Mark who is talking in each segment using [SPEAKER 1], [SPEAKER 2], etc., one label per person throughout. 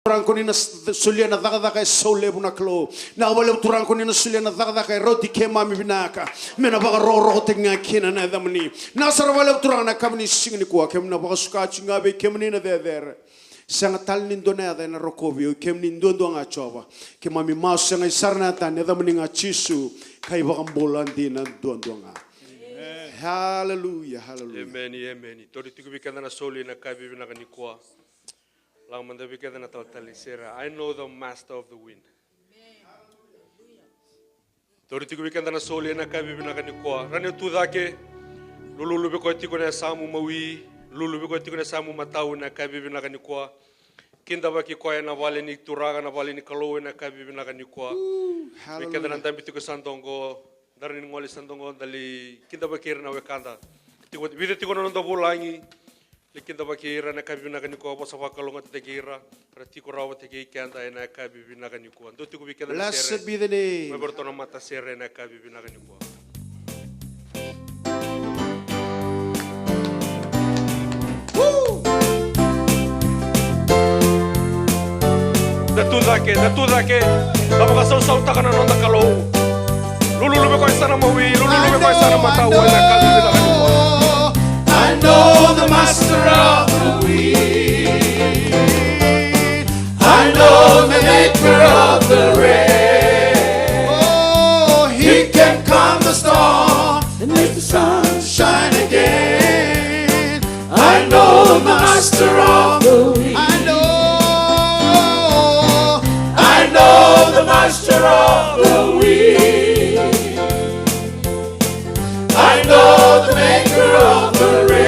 [SPEAKER 1] Turang ko nina sulia na daka sole buna klo na wala turang ko nina sulia na daka roti kema mi binaka mena baka ro tenga kina na damni na sar wala turang na kamni singni kwa kemna baka suka chinga be kemni na der sanga talnin dona da na rokovio kemni ndondo nga choba kema mi mas sanga sarna ta ne damni nga chisu kai baka bolandi na ndondo nga hallelujah hallelujah
[SPEAKER 2] amen amen tori tiku bikana na soli na kai bibina ka nikwa. I know the master of the wind. Tori tiku bikanda na soli na kai bibina ka nikwa. Rani tu dake lulu biko tiku na samu mawi, lulu biko tiku na samu matau na kai bibina ka nikwa. Kinda baki kwa na vale ni turaga na vale ni kalowe na kai bibina ka nikwa. Bikanda na tambi tiku sandongo, darani ngoli sandongo dali kinda baki na wekanda. Tiku bide tiku na ndo bulangi. Likinda bakira na kabibina kaniko apa sa pakalonga tegira ratiko rawa tegi kanda na kabibina kaniko ando tiku bikenda
[SPEAKER 1] blessed be the name
[SPEAKER 2] mabertona mata sere na kabibina kaniko datu dake tamo ka sau ta kana nonda kalo lulu be ko sana mawi lulu be ko sana mata wa na kabibina kaniko
[SPEAKER 1] I know the master of the wind. I know the maker of the rain. Oh, he can calm the storm and make the sun shine again. I know the master of the wind. I know the master of the wind. I know the maker of the rain.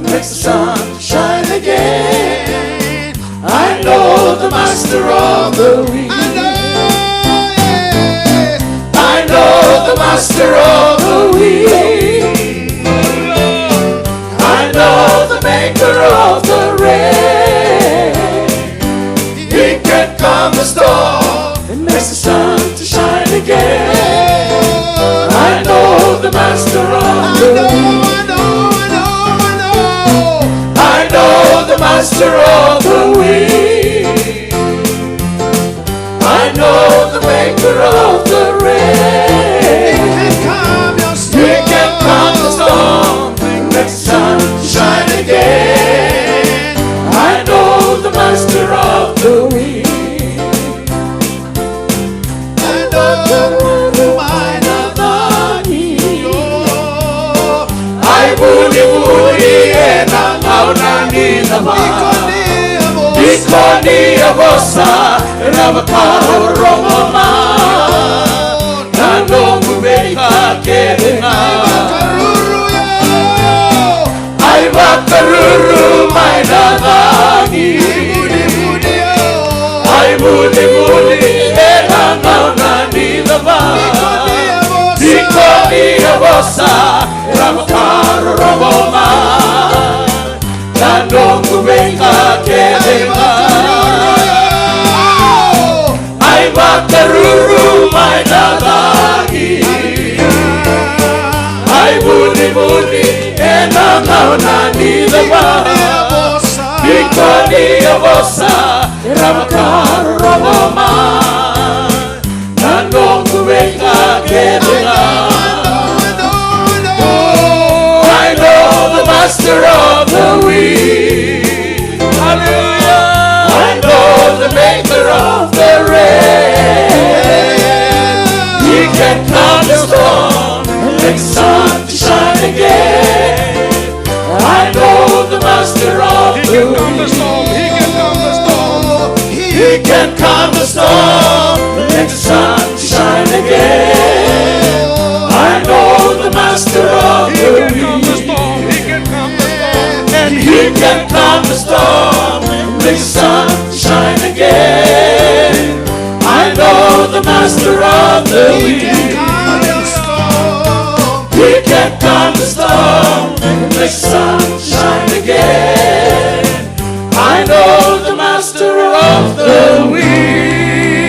[SPEAKER 1] Makes the sun shine again. I know the master of the wind. I know the master of the wind. I know the maker of the rain. He can calm the storm and makes the sun to shine again. I know the master of the wind. The master of the wind. I know the maker of the rain. He can calm the storm, make the sun shine again. I know the master of the wind. I know the mind of the wind. I woody and I'm out Ikonia bosa Ravakaro Romoma Nandongu Beka Kedena Aivakaruru Mainadagi Ai Mudi Enana Nani Lava Ikonia bosa Ravakaro Romoma Nandongu Beka Kedena Aivakaruru Mainadagi Ai Mudi Enana Nani Lava Ikonia bosa Ravakaro Romoma Nandongu Beka Kedena I know the master of the wind. Hallelujah. I know the maker of the rain. He can calm the storm and make the sun to shine again. I know the master of the wind. He can calm the storm and make the sun to shine again. I know the master of the wind. He can calm the storm and make the sun shine again. I know the master of the wind. He can calm the storm and make the sun shine again. I know the master of the wind.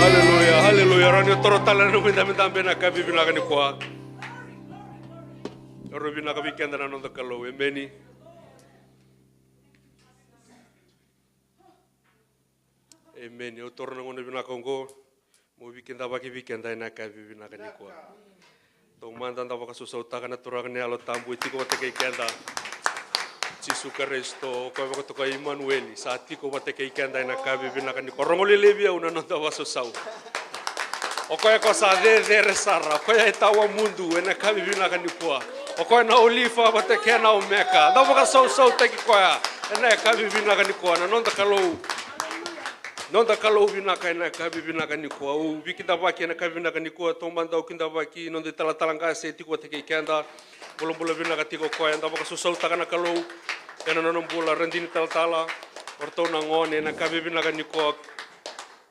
[SPEAKER 2] Hallelujah, hallelujah. Rani toro tala no minda bena kabi bina kani kwa. Karubina ka weekend na nonda kalau. Emeni. Amen. Eu torno ngone bina kongo. Mo weekend baki weekend ai na ka bina ka nikwa. Tong mandan da baka susau ta kana turang ne alo tambu itiko bate ke kenda. Jisu Kristo ko baka to ka Emmanuel. Sa tiko bate ke kenda na ka bina ka nikwa. Rongole lebia una nonda baso sau. O ko e ko sa de resara. Ko e tawa mundu na ka bina ka nikwa. O ko na olifa bate ke na omeka. Da baka sau te ki ko ya. Na ka bina ka nikwa na nonda kalau. Nonda kalau bina ka na ka bina ka ni ko o bikinda baki na ka bina ka ni ko to manda o kinda baki nonda tala talanga se tiko te ke kenda bolo bina ka tiko ko anda baka susau ta kana kalau kana non bola rendini tala orto na ngone na ka bina ka ni ko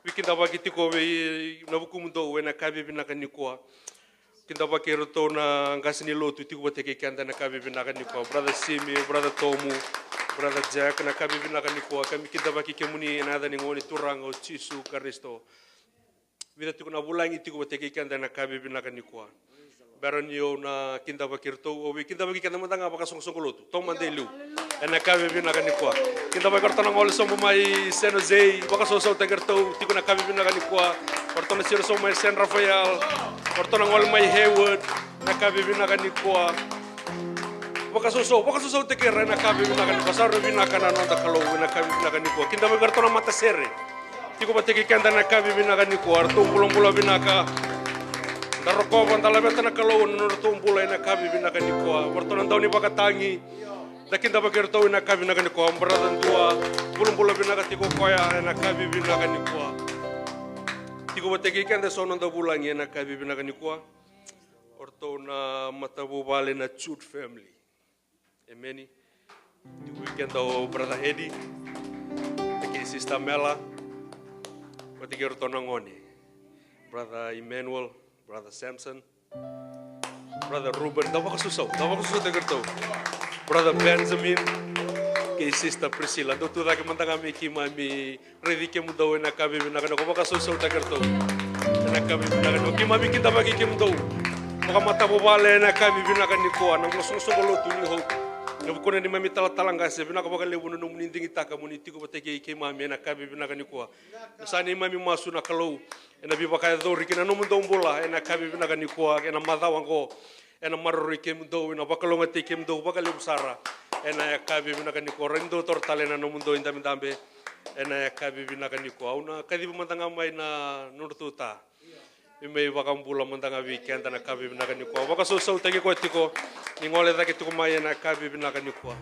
[SPEAKER 2] bikinda baki tiko be na buku mundo na ka bina ka ni ko kinda baki roto na ngasini lotu tiko te ke kenda na ka bina ka ni ko brother Simi brother Tomu Brother Jack na kabi bina ka nikua kami kita baki kemuni na ada ngoni turang o Jisu Kristo. Bila tiku na bulangi tiku bateki kanda na kabi bina ka nikua. Baron yo na kinda baki rto o kinda baki kanda matanga baka song lotu. Tong mandelu. Na kabi bina ka nikua. Kinda baki rto na ngol somo mai San Jose baka so tegerto tiku na kabi bina ka nikua. Rto na siro somo mai San Rafael. Rto na ngol mai Hayward na kabi bina ka nikua. Baka suso te kera na kabi bina ka nikua. Saro bina ka na nonda kalau na kabi bina ka nikua. Kinda baki rto na mata sere. Tiku bateki kanda na kabi bina ka nikua. Rto bulan bina ka. Daroko bantala beta na kalau na rto na kabi bina ka nikua. Rto na daw ni baka tangi. Dakinda baki rto na kabi bina ka nikua. Ambaradan dua bulan bina ka tiku koya na kabi bina ka nikua. Tiku bateki kanda so nonda bulangi na kabi bina ka nikua. Orto na matabu bale na church family. Amen. Di weekend o brother Eddie, ke sister Mela, pati ke orto na ngoni. Brother Emmanuel, brother Samson, brother Ruben, dawa ka susaw te gerto. Brother Benjamin, ke sister Priscilla, do tu dake mantanga mi ki mami ready ke mudo na kabi na ka ko ka susaw te gerto. Na kabi na ka ki mami kita bagi ke mudo. Maka mata bobale na kabi na ka ni ko na ngoso lo tu ni ho. Nabu kone ni mami tala talanga se bina ka baka lebu no muni ndingi taka muni tiko bateke ke mami na kabi bina ka ni ko. Nasani mami masu na kalau ena bi baka do rikina no mundo mbola ena kabi bina ka ni ko ena madha wango ena marro ke mundo ena baka longa te ke mundo baka lebu sara ena ya kabi bina ka ni ko rendo tortale na no mundo indambe dambe ena ya kabi bina ka ni ko una kadi mantanga mai na nurtuta. Ime wakambula mantanga weekend na kabi bina ka ni ko baka so tagi ko tiko ni ngole dake tiko mai na kabi bina ka ni ko.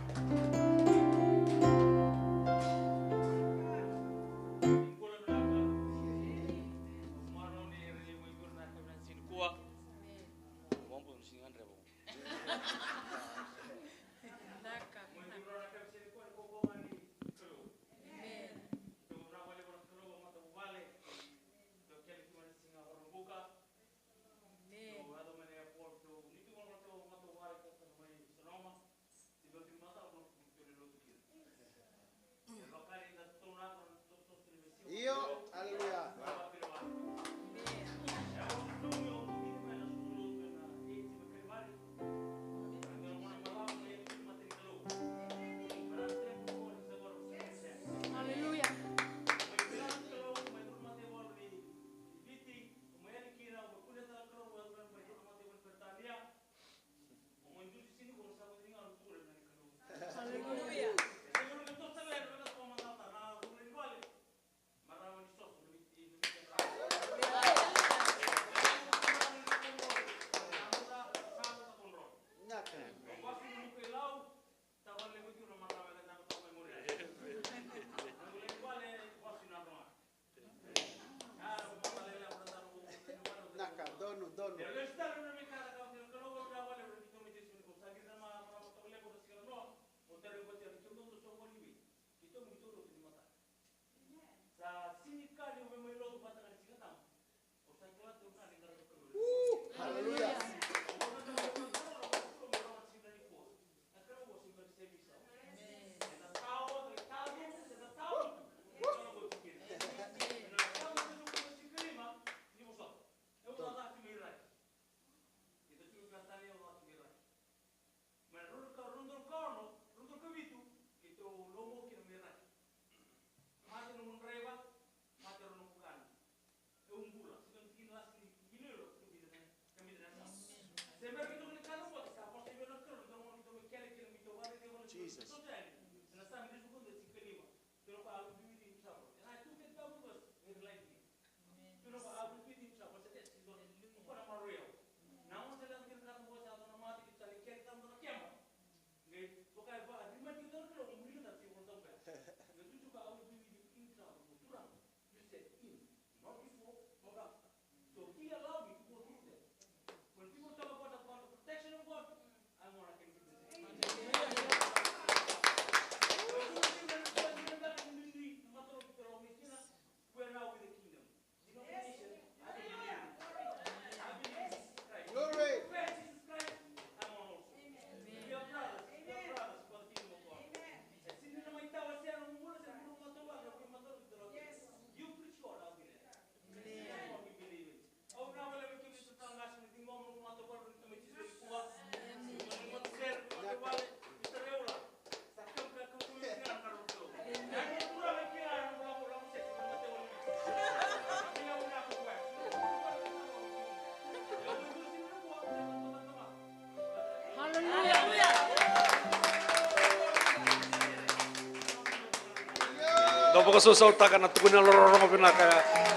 [SPEAKER 2] baka susaw taka na tukuna lorong binaka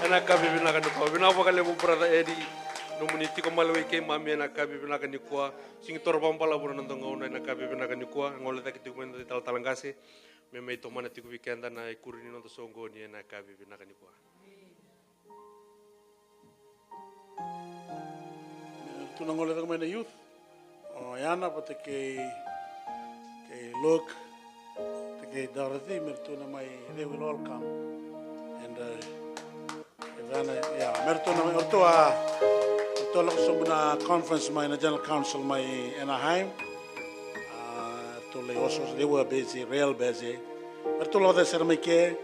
[SPEAKER 2] ena kabi binaka ni kwa binaka kale mo brother Eddie nomuniti ko malwe ke mami ena kabi binaka ni kwa sing torba pala bura nantong ngona ena kabi binaka ni kwa ngole ta kitu men tal talangase me me to mana tiku weekend na ikurini no to songo ni ena kabi binaka ni kwa
[SPEAKER 3] tunang ngole ta mana youth yana pate ke look ke Dorothy mertuna mai they will all come and Ivana mertuna mai ortoa tolok somna conference mai na general council mai Anaheim tole also they were busy real busy mertula da ser mai ke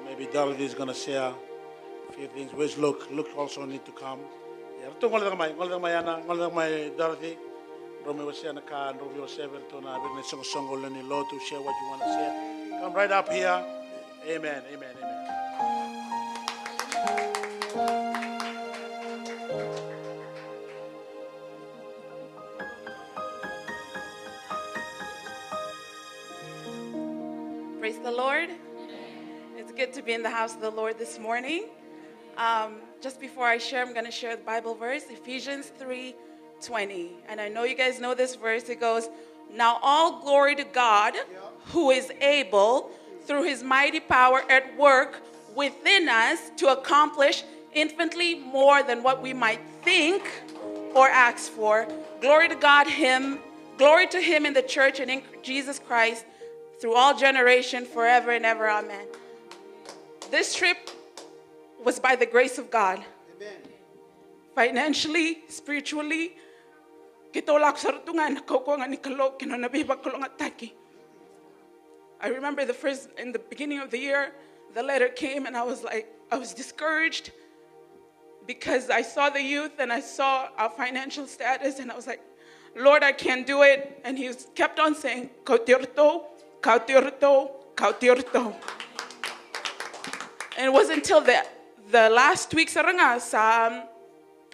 [SPEAKER 3] maybe Dorothy is going to share a few things which look also need to come to ngol mai ana ngol mai Dorothy Rome was saying, Rome was saying, to share what you want to share. Come right up here. Amen, amen, amen.
[SPEAKER 4] Praise the Lord. It's good to be in the house of the Lord this morning. Just before I share, I'm going to share the Bible verse, Ephesians 3:20. And I know you guys know this verse. It goes, now all glory to God, who is able, through his mighty power at work within us, to accomplish infinitely more than what we might think or ask for. Glory to God, glory to him in the church and in Jesus Christ, through all generation, forever and ever. Amen. This trip was by the grace of God. Amen. Financially, spiritually, I remember in the beginning of the year, the letter came and I was discouraged because I saw the youth and I saw our financial status and I was like, Lord, I can't do it. And he kept on saying, Kautirto, Kautirto, Kautirto. And it was until the last week sa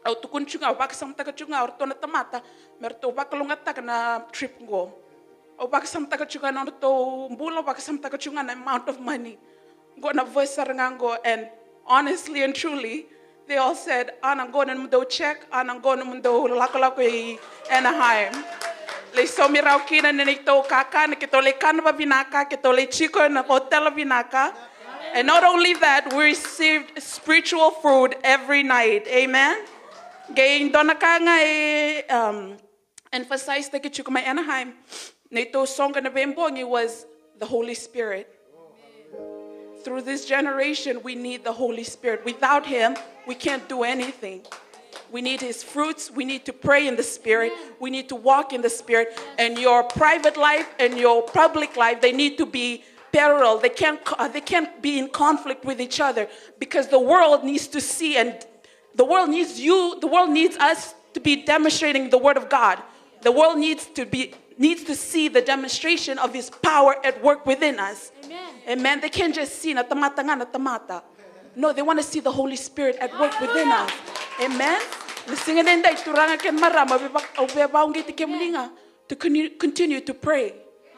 [SPEAKER 4] tukun chunga bakasam taka chunga orto na tamata merto bakalunga taka na trip go o bakasam taka chunga na orto mbula bakasam taka chunga na amount of money go na voice sarangango. And honestly and truly they all said anang go na mundo check anang go na mundo lakolako I Anaheim le so mirau kina nito kaka na kitole kanwa vinaka kitole chico na hotel vinaka. And not only that, we received spiritual food every night. Amen. Gain donaka nga emphasize the kichukuma Anaheim. Nito song na bembongi was the Holy Spirit. Through this generation, we need the Holy Spirit. Without him, we can't do anything. We need his fruits. We need to pray in the Spirit. We need to walk in the Spirit. And your private life and your public life, they need to be parallel. They can't be in conflict with each other because the world needs to see, and the world needs us to be demonstrating the word of God. The world needs to see the demonstration of his power at work within us. Amen. Amen. They can't just see na tamata nga na tamata. No, they want to see the Holy Spirit at work within us. Amen. To continue to pray.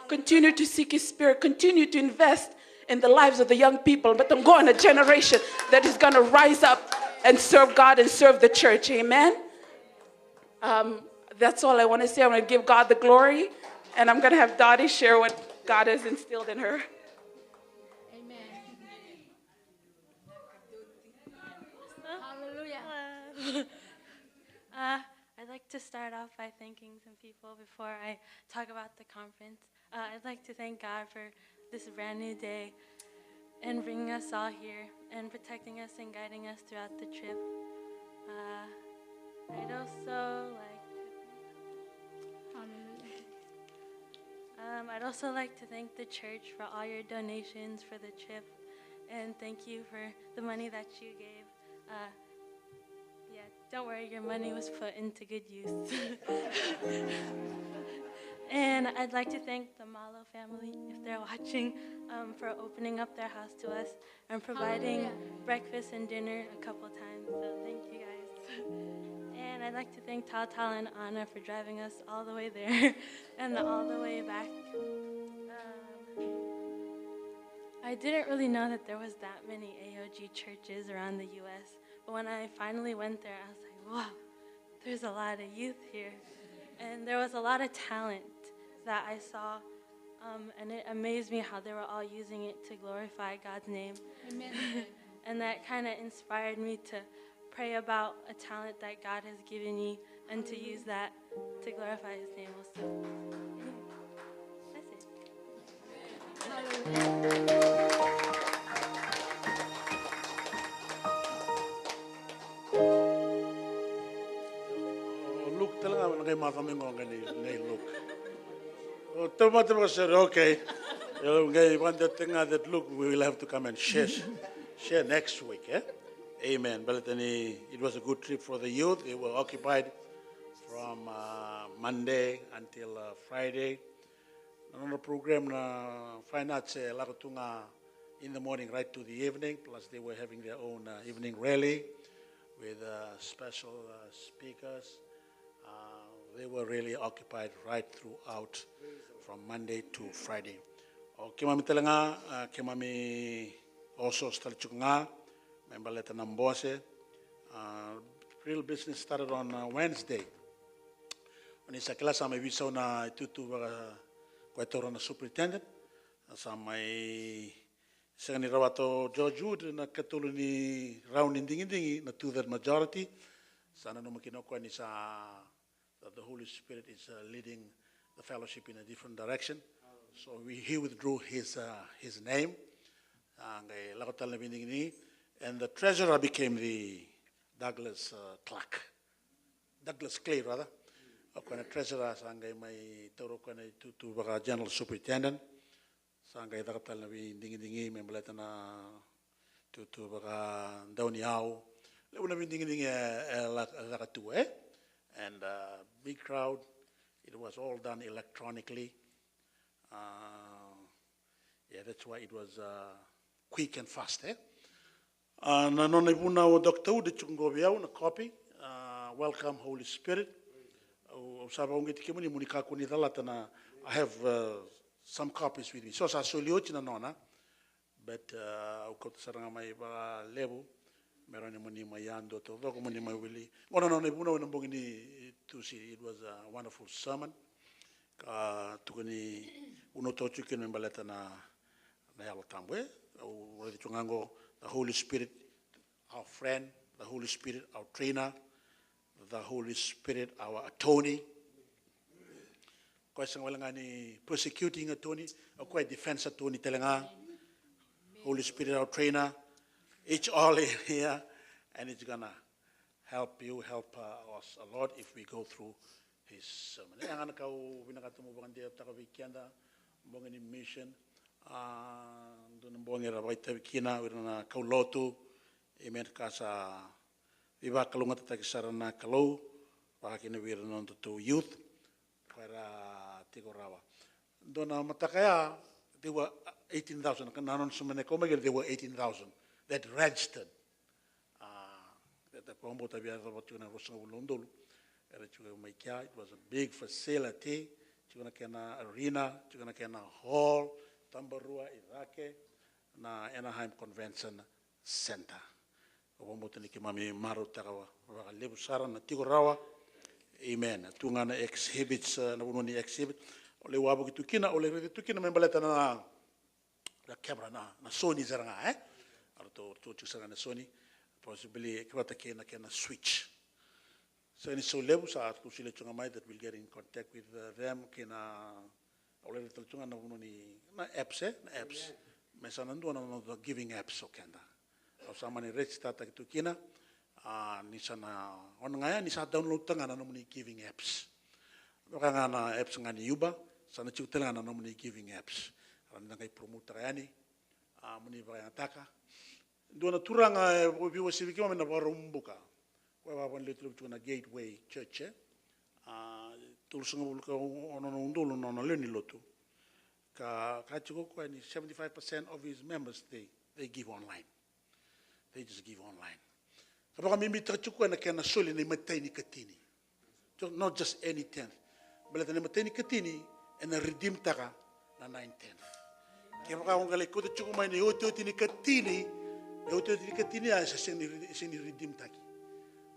[SPEAKER 4] Continue to seek his spirit. Continue to invest in the lives of the young people. But I'm going a generation that is going to rise up and serve God and serve the church. Amen. That's all I want to say. I'm going to give God the glory. And I'm going to have Dottie share what God has instilled in her.
[SPEAKER 5] Amen. Hallelujah. I'd like to start off by thanking some people before I talk about the conference. I'd like to thank God for this brand new day and bringing us all here and protecting us and guiding us throughout the trip. I'd also like to thank the church for all your donations for the trip, and thank you for the money that you gave. Don't worry, your money was put into good use. And I'd like to thank the Malo family, if they're watching, for opening up their house to us and providing breakfast and dinner a couple times. So thank you guys. And I'd like to thank Tal and Anna for driving us all the way there and all the way back. I didn't really know that there was that many AOG churches around the U.S., but when I finally went there, I was like, wow, there's a lot of youth here. And there was a lot of talent that I saw, and it amazed me how they were all using it to glorify God's name.
[SPEAKER 6] Amen.
[SPEAKER 5] And that kind of inspired me to pray about a talent that God has given me and to use that to glorify His name also. That's it.
[SPEAKER 3] Look, talaga man kay makamingo ngay look. Tama said, okay. One thing that look, we will have to come and share next week. Eh? Amen. But it was a good trip for the youth. They were occupied from Monday until Friday. Another program na finance lakatunga in the morning right to the evening. Plus they were having their own evening rally with special speakers. They were really occupied right throughout from Monday to Friday. Kemami talanga, kemami also stalchunga, member letter nambose. Real business started on Wednesday. When it's a class, I'm a visa na tutu kwaitoro na superintendent. Samai sangani rawato George Wood na katulu ni round indingi na two-thirds majority. Sana no makinokwa ni sa that the Holy Spirit is leading the fellowship in a different direction. So he withdrew his name. And the treasurer became the Douglas Clark. Douglas Clay, rather. When the treasurer sangay may toro kwana to general superintendent. Sangay dakatal na dingi membaleta na to baka dauniao. Lewo na dingi lakatu eh. And big crowd. It was all done electronically. Yeah, that's why it was quick and fast. Eh? Na nona ibuna o Dr. Ude chungobiao na copy. Welcome, Holy Spirit. I have some copies with me. So sa soliochi na nona, but ukot saranga mai ba lebu. Meron ni muni mayando to doko muni mawili. Ona nona ibuna o nambongini to see. It was a wonderful sermon. Tukuni uno tochu kin membaleta na yalatambwe. Uradi chungango the Holy Spirit, our friend, the Holy Spirit, our trainer, the Holy Spirit, our attorney. Koi sang walanga ni persecuting attorney, or koi defense attorney telanga. Holy Spirit, our trainer. It's all in here, and it's gonna help you, help us a lot if we go through his sermon. Ang kau binakatamu bukan dia takawikianda, bukan ni mission. Doon bukan era baita wikina, wirana kau lotu, amen kasa iba kalungat tagisarana kalau, pakina wirana to youth, para tigorawa. Doon matakaya, they were 18,000. Nanon sumene komagil, they were 18,000 that registered. That pombo tabiya rabat na rosang ulondolu. It was a big facility. Chugana kena arena, chugana kena hall, Tambarua, Irake, na Anaheim Convention Center. Omoto ni kimami maru takawa, lebu sara na tigorawa. Amen. Tungana exhibits na unoni exhibit. Ole wabu kitukina, ole kitukina membaleta na camera na Sony zaranga eh. Arto chusanga na Sony. Possibly kwata kena switch. So in so level sa to sila chungamay that will get in contact with them kina already talchunga na unoni na apps na apps. Mesa nandu na giving apps okenda. So sama ni register ta kitukina ni sana onangaya ni sa download tanga na nomuni giving apps. Baka na apps ngani yuba sana chutela na nomuni giving apps. Randa kay promote yani muni ba yataka. Dona turanga biwa siviki wa na barumbuka. Wawan little to a gateway church. Tulsunga onondolo non leni lotu. Ka kachiko 75% of his members they give online. They just give online. Kapag mimi tachuko na kena soli ni matay katini. Not just any 10th. But ni matay katini and a redeem taka na 9/10. Kaya ngale ko chuku mai ni oto tini katini. Oto tini katini ay sa sini redeem taki.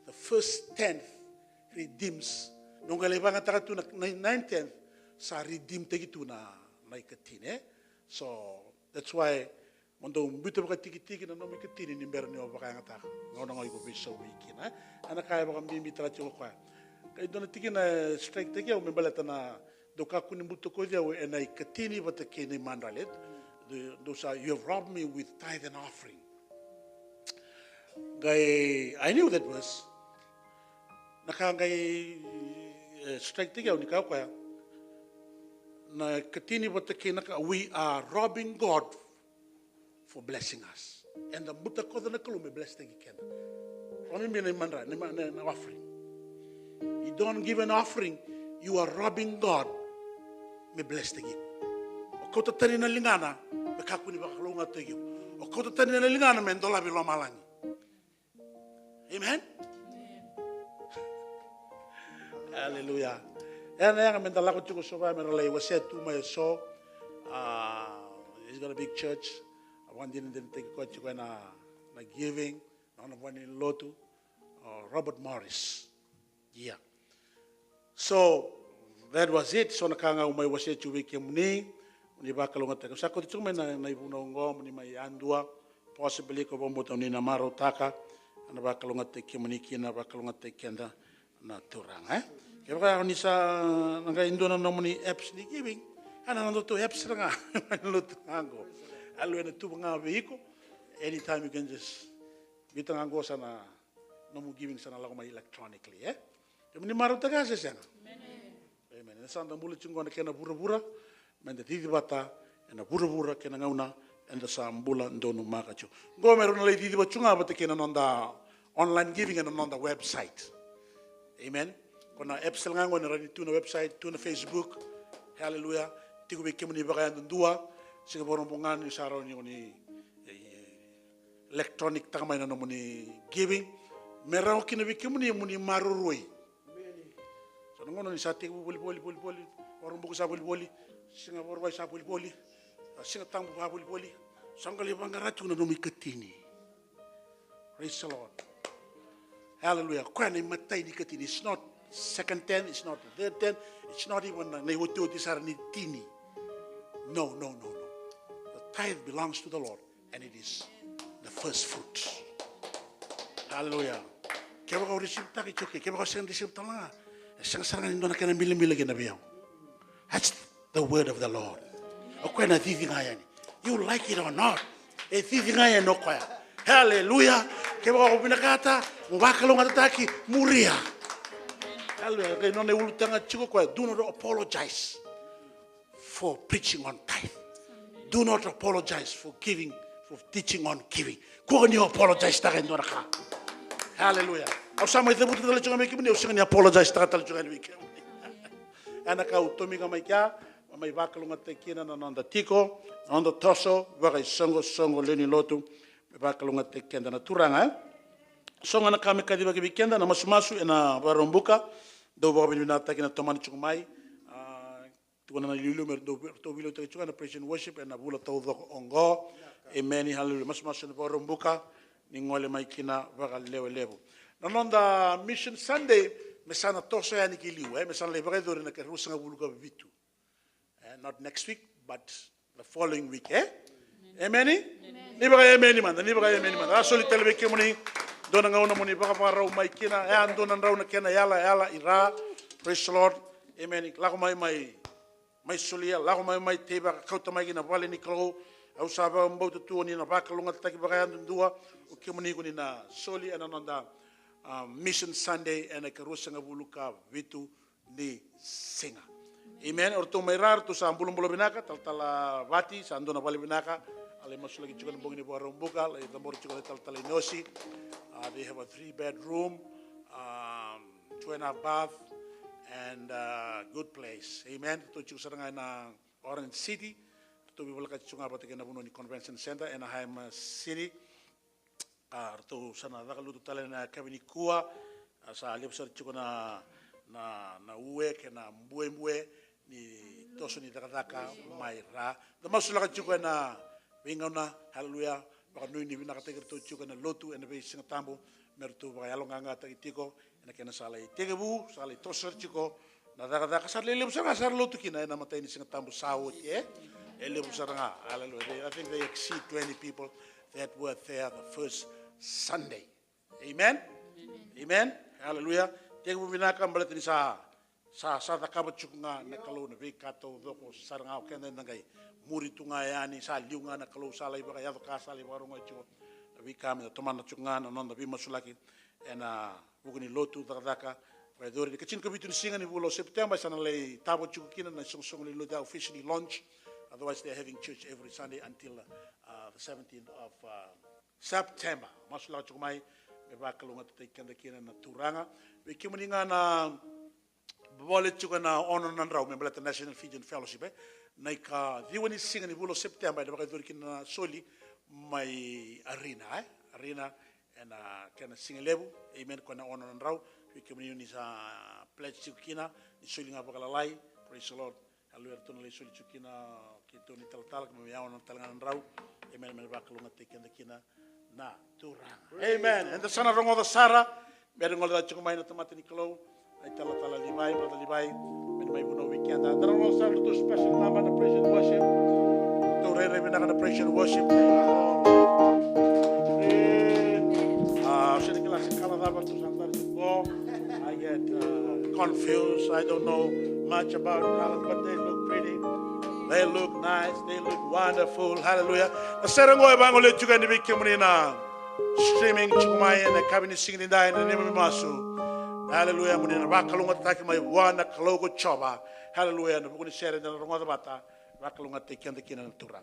[SPEAKER 3] The first 10th redeems. Ngale banga takatu na 9th sa redeem taki tu na katini. So that's why mondo mbito baka tiki na nomi katini ni merni o baka ngata. Ngona ngoy ko biso wiki na. Ana kaya baka mimi tara chuku kwa. Kaya dona tiki na strike taki o membalata na doka kuni mbuto ko dia and I katini but the kini mandalet. Those are, you have robbed me with tithe and offering. I knew that verse. Nakangay strike tigaw ni kau kaya. Na katini batake naka we are robbing God for blessing us. And the buta ko na kalu me bless tagi kena. Ano mi na manra na offering. You don't give an offering, you are robbing God. Me bless tagi. O kota tani na lingana. Kakuni bakalunga tayo. O kota tani na lingana men dola bilo malangi. Amen. Hallelujah. Yang mentala ko chuko soba meralay wase tu may so. He's got a big church. One didn't take ko chuko na giving. One of one in Lotu. Robert Morris. Yeah. So that was it. So nakanga umay wase chuwi kemuni. Ni ba kalunga taka. Sa ko tsume na ibuno ngo ni may andua possibly ko bombo ni na maro taka na ba kalunga teke muniki na ba kalunga teke na turang Kaya ka ni sa nga indo na ni apps ni giving ana nando to apps nga luto ngo. Alwe na tu nga vehicle anytime you can just bitang ngo sa na no giving sa na may electronically ni maro taka sa siya. Amen. Sa ndambulo chungo na kena bura-bura mende titi bata ena bura-bura kena ngauna enda sambula ndonu makacho. Go meron na titi bachunga bata kena nonda online giving and nonda website. Amen. Kona apps nga ngona rani tu na website tu na Facebook. Hallelujah. Tigo be kemuni bakayan ndua siga borong bungan ni saraw ni electronic takamay na no ni giving. Meron kinabi kemuni muni maruroi. So ngono ni sa tigo boli orang buku sa boli singa borwai sa boli singa tambu ba boli sangali bangaratu na nomi katini. Praise the Lord. Hallelujah. Kwana matai ni katini. It's not second 10, it's not third 10, it's not even na iwoto tisar ni tini. No. The tithe belongs to the Lord and it is the first fruit. Hallelujah. Kaya ko receive taki choke, kaya ko send receive tala. Sang sarangan ndo na kana mili gina biyaw. That's the word of the Lord. Okay, na tithingayan. You like it or not? Tithingayan no kaya. Hallelujah. Kaya ko pinakata, mubakalong atataki, muria. Hallelujah. Kaya no na ulutanga chiko kaya. Do not apologize for preaching on tithe. Do not apologize for giving, for teaching on giving. Kung niyo apologize tayo ndo na ka. Hallelujah. Ako sa mga itabuti talaga chunga may kibuni, ako siya niya apologize tayo talaga chunga may kibuni. Anak kau tomi kamai kia, may bakalong at tekina na nanda tiko, nanda toso, bakay songo leni lotu, may bakalong at tekina na turang So anak kami kadiba kibikenda na masumasu na barombuka, do baka binata kina toman chungmai, tuwa na nililu mer do bilo tayo chunga na praise and worship na bula tao ongo, amen, hallelujah, masumasu na barombuka, ningole mai kina baka lewo. Nanda Mission Sunday, mesana toso ya nikiliwe, mesana lebare dori na kerusa nga buluka bitu. Not next week, but the following week, Amen? Ni baka amen man, ni baka amen man. Asoli telebe kemuni, dona nga una muni baka para umay kina, andona raw na kena yala ira. Praise the Lord. Amen. Lako may sulia, lako may teba kauta may gina vale ni klo. Au saba mbauta tuo ni na baka lunga taki baka andua, o kemuni ko ni na soli ananda. Mission Sunday and a karusa nga buluka vitu ni singa. Amen. Orto may rar to sa ambulong binaka taltala vati sa ando na bali binaka alay masulagi chukan bong ni buarong bukal ay tambor chukan taltala inosi. They have a 3-bedroom, 2.5 bath and good place. Amen. To chukan sarangay na Orange City. To bibulaka chukan abot na buno ni Convention Center Anaheim City. Arto sana nakaluto tala na kami ni Kua sa alip sa chuko na uwe ke na mbue ni toso ni takataka mai ra. The masula ka chuka na wingona, hallelujah. Baka nui ni wina ka tegir to chuka na lotu and the way singa tambo. Mertu baka yalonganga tagitiko and kena salai tegebu salai toso chuko na takataka salai lebu sanga sar lotu kina na matai ni singa tambo sawo ye. Lebu saranga, hallelujah. I think they exceed 20 people that were there the first Sunday. Amen. Amen. Hallelujah. Tegebu wina ka mbalat ni sa takaba chukunga na kalau na vikato doko saranga o kenda nangai muri tunga yani sa liunga na kalau salai baka yado ka salai baka ronga chuko na vikame na tomana chukunga na nonda vi masulaki ena buguni lotu takataka wa dori kachin kabitu ni singa ni bulo September sana lei tabo chukukina na song ni loda officially launch. Otherwise they're having church every Sunday until the 17th of September. Masulaki chukumai baka lunga taikanda kina na turanga vikimuninga na Bole chuka na honor nandrau membela the National Fijian Fellowship naika diwani singa ni bulo September da baka na soli mai arena and kana singa lebu amen kona honor nandrau wikimuni ni sa pledge chukina ni soli nga baka lalai praise the Lord hallelujah tunale soli chukina kito ni taltal kama ya honor talangan nandrau amen men baka lunga tekenda kina na turang amen and the son of Rongo the Sara merengol da chukumai na tamati ni klo I tell Levi, Brother Levi, when my weekend. Then I will start to do special number the praise and worship. To really the praise and worship. I get confused. I don't know much about colors, but they look pretty. They look nice. They look wonderful. Hallelujah. The Serengo Evangel to get the big streaming Chumai and the cabinet singing in the name of Masu. Hallelujah, munina bakalunga taki mai wana kalogo choba. Hallelujah, na bukuni share na rongoda bata bakalunga taki anda kina na turang.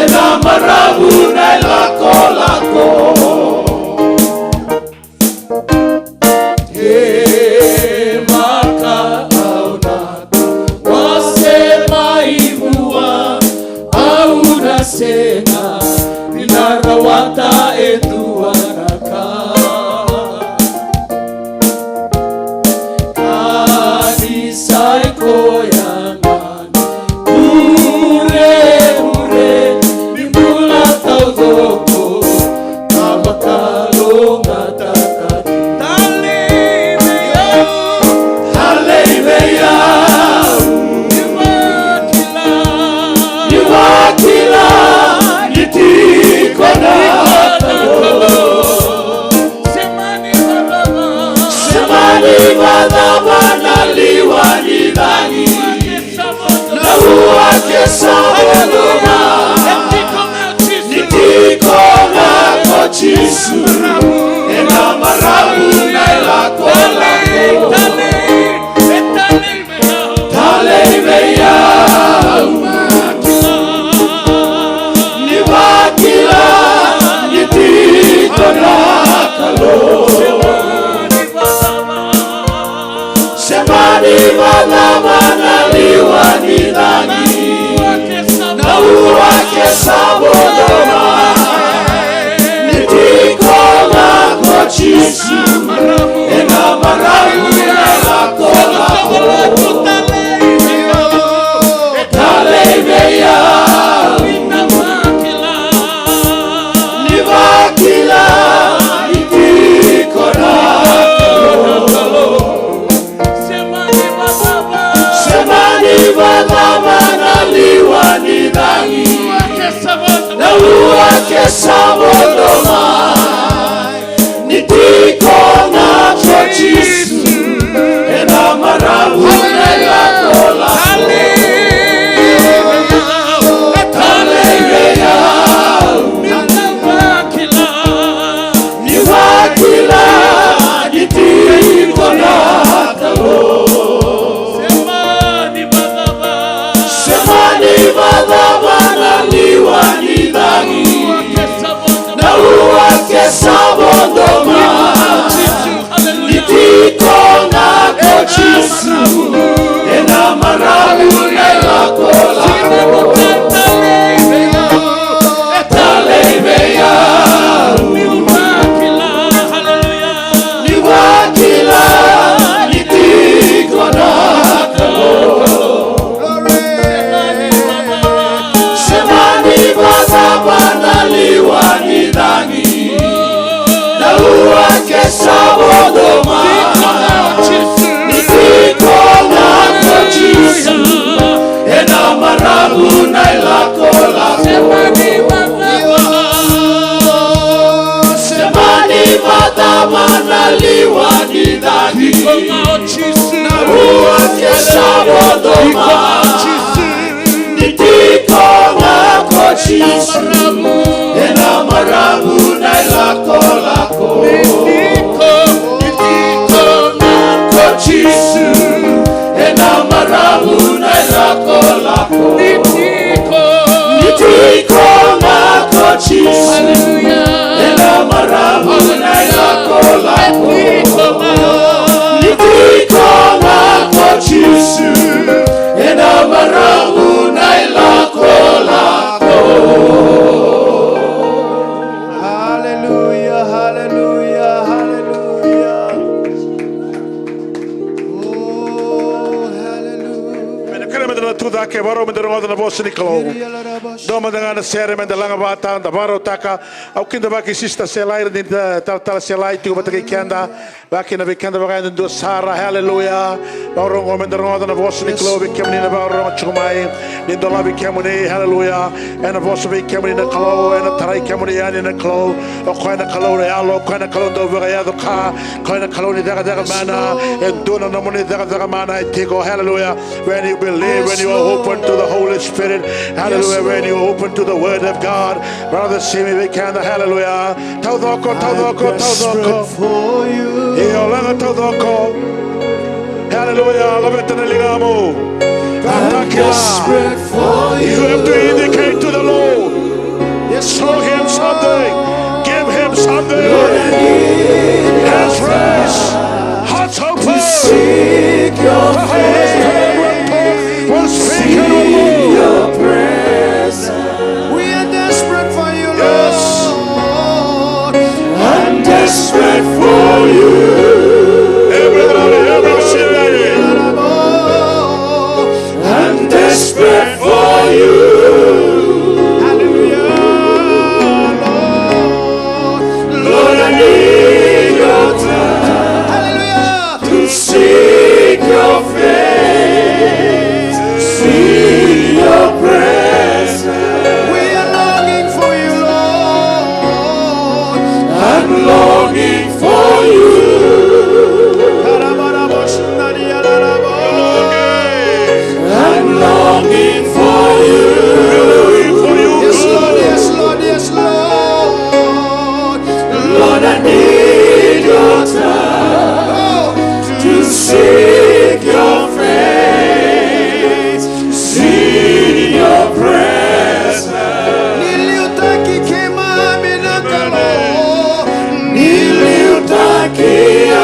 [SPEAKER 1] ena marabu na lako lako. Maka auna wasema ibua auna sena binarawata eduaraka kanisa ikoyangan ure bimula taudoko kabakalonga takati Haleluya niwakila nitikona semani madhabana liwanidhani na uwake sabodoma nitikona kochisu ena marabu na lako lako Haleluya niwakila nitikona kalo semani madhabana liwanidhani na uwake sabodoma nitikona kochisu ena marabu na lako lako Haleluya niwakila nitikona semani madhabana liwanidhani na uwake sabodoma nitikona kochisu ena marabu na lako lako niwakila nitikona kalo semani madhabana liwanidhani na uwake sabodoma nitikona kochisu ena marabu na lako lako Haleluya niwakila nitikona kalo semani madhabana liwanidhani na uwake sabodoma nitikona kochisu ena marabu na lako lako semani madhabana liwanidhani na uwake sabodoma nitikona kochisu ena marabu na lako lako kochisu ena marabu na lako lako nitikona kochisu ena marabu na lako lako nitikona kochisu ena marabu na lako lako Haleluya haleluya haleluya Oh haleluya
[SPEAKER 3] Kena medana tuda ke baro medana medana bosni kalo. Doma dengan sere medana bata da baro taka. Au kinda baki sista selai din tal selai tu batake kenda. Baki na bekenda baka do sara haleluya. Baro medana medana bosni kalo bekemni na baro chumai. Din do labi kemuni haleluya. Ena bosni kemuni na kalo ena tarai kemuni ani na kalo. O koina kalo na alo koina kalo do vega do ka. Koina kalo ni daga mana. En do na namoni daga mana itiko haleluya. When you believe, when you are open to the Holy Spirit, hallelujah, when you are open to the Word of God, brother, see me, we can, hallelujah. Taudoko, taudoko, taudoko. Iolanga taudoko. Hallelujah, lavetana ligamo. You have to indicate to the Lord. Show him something. Give him something. Hands raised. Hearts open.
[SPEAKER 1] Seek your
[SPEAKER 3] The Holy Spirit will speak and will move.
[SPEAKER 1] your presence. We are desperate for you,
[SPEAKER 3] Yes.
[SPEAKER 1] Lord. I'm desperate for you.
[SPEAKER 3] Everybody.
[SPEAKER 1] I'm desperate for you. Hallelujah, Lord. Lord, I need your touch. Hallelujah. To seek your face, see your presence. We are longing for you, Lord. I'm longing for you. I'm longing for you. Yes, Lord, yes, Lord, yes, Lord. Lord, I need your touch to seek your face, see your presence. Niliutaki kema minakalo, niliutakia.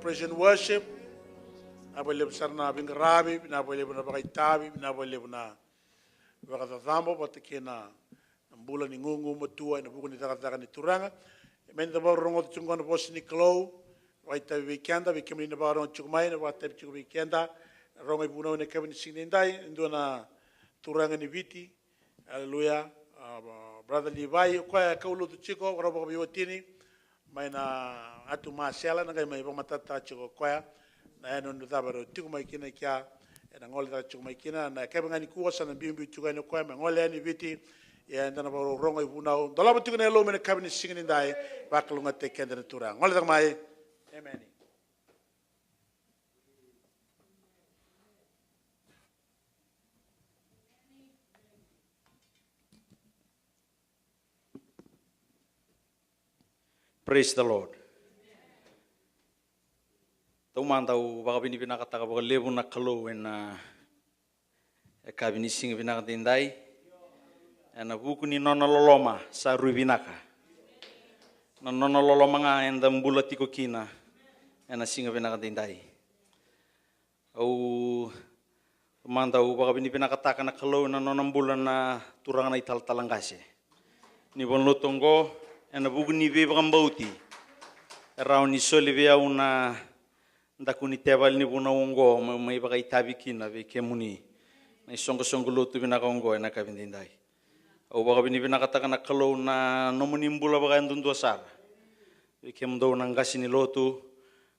[SPEAKER 3] Praise and worship. Nabole sarna bingarabi, nabole buna bakaitabi, nabole buna bakatazambo batekena mbula ni ngungu matua na buku ni takataka ni turanga. Menda ba rongo tsunga na bosi ni klo, waita weekenda wikemni na ba rongo chukumai na wata chuku weekenda, rongo ibuna na kemni sinindai, ndo na turanga ni viti. Hallelujah. Brother Levi, kwa kaulu tu chiko, robo biwatini. Mai na atu masela na kai mai pamatata chiko kwa na eno ndabaro tiku mai kina kya na ngole ta chiko mai kina na kai ngani kuosa na bimbi chuka no kwa ngole ni viti ya ndana baro rongo ibuna dolabo tiku na lo mena kabini singini ndai bakalunga tekenda tura ngole ta mai amen.
[SPEAKER 6] Praise the Lord. Tau mandau baka bini binakataka baka lebu na kalau e kabini singa vinaka tindai na buku ni nona loloma sa rui vinaka na nona loloma nga enda mbula tiko kina na singa vinaka tindai au manda u baka bini vinaka taka na kalau na nona mbula na turanga na ital talangase ni bon lotongo na buku ni ve bambauti rau ni soli vea una ndakuni tebal ni buna ungo mai baka itabi kina ve kemuni na songo lotu vinaka ungo na kabindindai au baka bini vinaka taka na kalau na nomuni mbula baka ndundu asar ve kemundo na ngasi ni lotu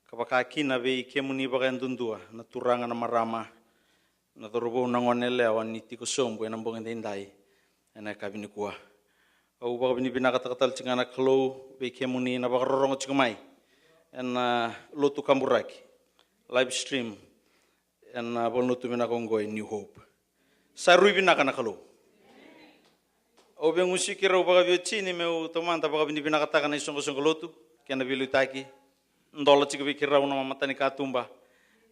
[SPEAKER 6] kapaka kina ve kemuni baka ndundua na turanga na marama na torobo na ngonele awan ni tiko sombo na mbonga ndindai na kabini kuwa au baka bini vinaka taka tal cingana kalau ve kemuni na baka rorongo cikamai na lotu kamburaki live stream na bon lotu vinaka ungo New Hope sarui vinaka na kalau o be musikira baka viotini meu tomanta baka bini vinaka taka na songo lotu kena vilu taki ndola chika vikira una matani katumba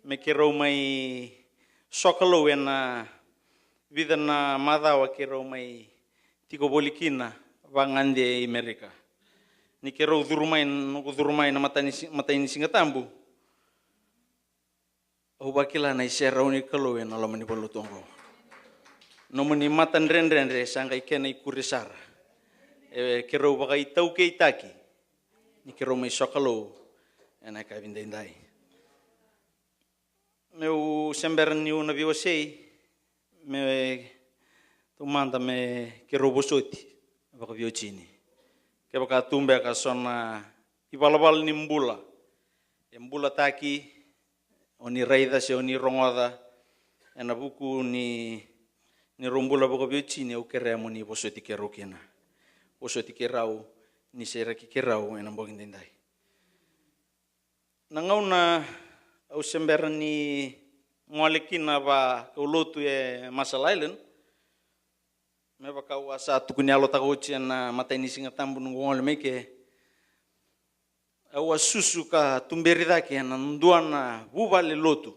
[SPEAKER 6] me kira mai sokalo na vida na madawa kira mai tiko bolikina vangande Amerika ni kira udurumai na matani singatambu o bakila na isera uni kalau na lamani bolutongo nomoni matan renre sanga ikena ikurisar kira baka itau ke itaki ni kira mai sokalo na kabindindai meu sember ni una viosei me tumanda me kira bosoti baka viocini ke baka tumbe ka sona ibalabal ni mbula taki oni raida se oni rongoda na buku ni rombula baka viocini au keremo ni bosoti kerokena bosoti kerau ni seraki kerau na mbogindindai nangauna au sember ni ngolekina ba ulotu Marshall Island me baka wasa tukuni alo takochi na matani singatambu ngol meke au susu ka tumberi dake na nduana bubale lotu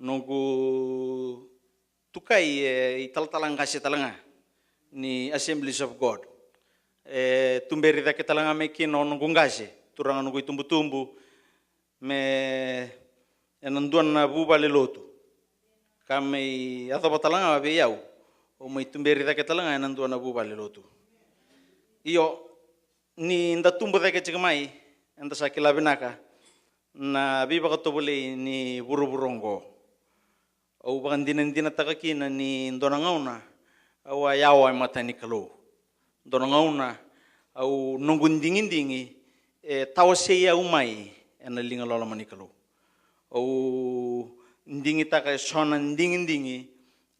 [SPEAKER 6] nongu tukai italtalanga talanga ni Assemblies of God tumberi dake talanga meke no ngungase turanga nungui tumbu me enanduana bubale lotu kami atau talanga be yau o mai tumberi dake talanga enanduana bubale lotu iyo ni nda tumbu dake cikamai enda sakila binaka na biba katobole ni buruburongo au bagandina takakina ni ndonangauna au ayawa matani kalo ndonangauna au nungundingindingi tawasei au mai ena linga lola manikalo au ndingi taka sona ndingi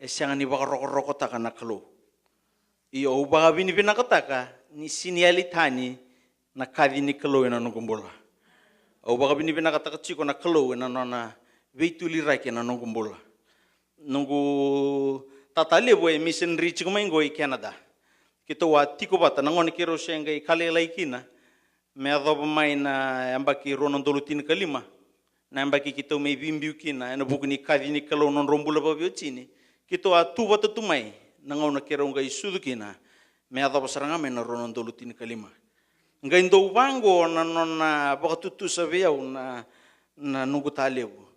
[SPEAKER 6] siangani baka roko taka nakalo iyo baka bini binakataka ni siniali tani na kadi ni kalo ena nungumbola au baka bini binakataka chiko na kalo ena nona veituli rake ena nungumbola nungu tatali boy mission reach kumaingo Canada kita wa tiko bata nangoni kiro senga kale laikina me adobo mai na ambaki ronon dolutin kalima na ambaki kita mai bimbiu kina na bukuni kadi ni kalo non rombula babiocini kita wa tu bata tumai nangona kiro ngai sudukina me adobo saranga me na ronon dolutin kalima ngai ndo bango na nona bakatutu sabiau na nungu talebu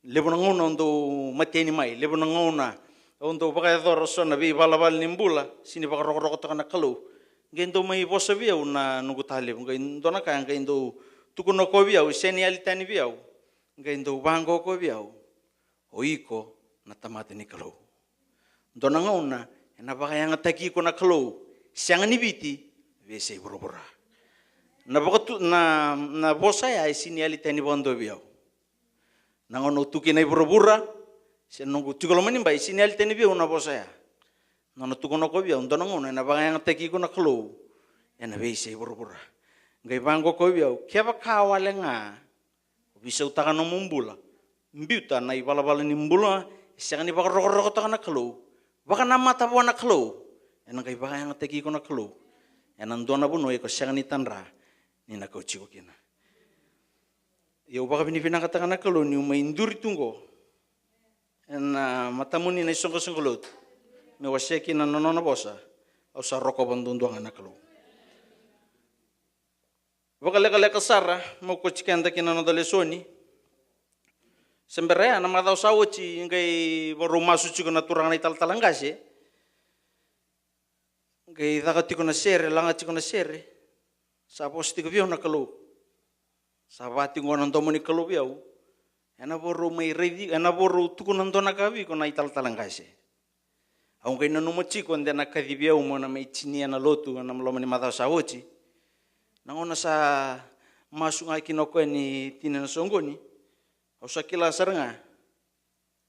[SPEAKER 6] lebo ngona ndo mateni mai lebo ngona ondo baka doro sona bi balabal nimbula sini baka roko taka kalo ngendo mai bosa biau na nungu tale ngendo na ka ngendo tukuno ko biau seni alitani biau ngendo bango ko biau oiko na tamate ni kalo ndona ngona na baka yang taki ko na kalo siang ni biti vese borobora na baka na bosa ya sini alitani bondo biau nangono tukina borobora senunggu tukolo mani bai sini alitani biau na bosa ya nono tukono ko biau ndona ngona na baka yang taki ko na kalo ena vese borobora ngai bango ko biau keba kawalenga bisa utaka no mumbula mbiuta na ibalabala ni mbula siang ni baka roko taka na kalo baka na mata bona kalo ena ngai baka yang taki ko na kalo ena ndona buno ko siang ni tanra ni na ko chiko kina yo baka bini kata na kalo ni mai nduri tunggo na matamuni na isongkosongkolot me waseki na nonona bosa au sa roko bandunduanga na kalau Wakaleka sara mo ko chikenda kina no dalesoni semberea na madau sawochi ngai boruma suci na turang na talangase ngai dagati ko na sere langa chiko na sere sa posti ko na kalau sa bati ngona ndomo ni kalau biau ena boru mai reidi ena boru tuku nandona kavi ko na talangase au ngai no mo chiko ndena kadibia mo na mai chini na lotu na mloma ni madau sawochi nangona sa masuk ngai kinoko ni tinan songoni au sakila saranga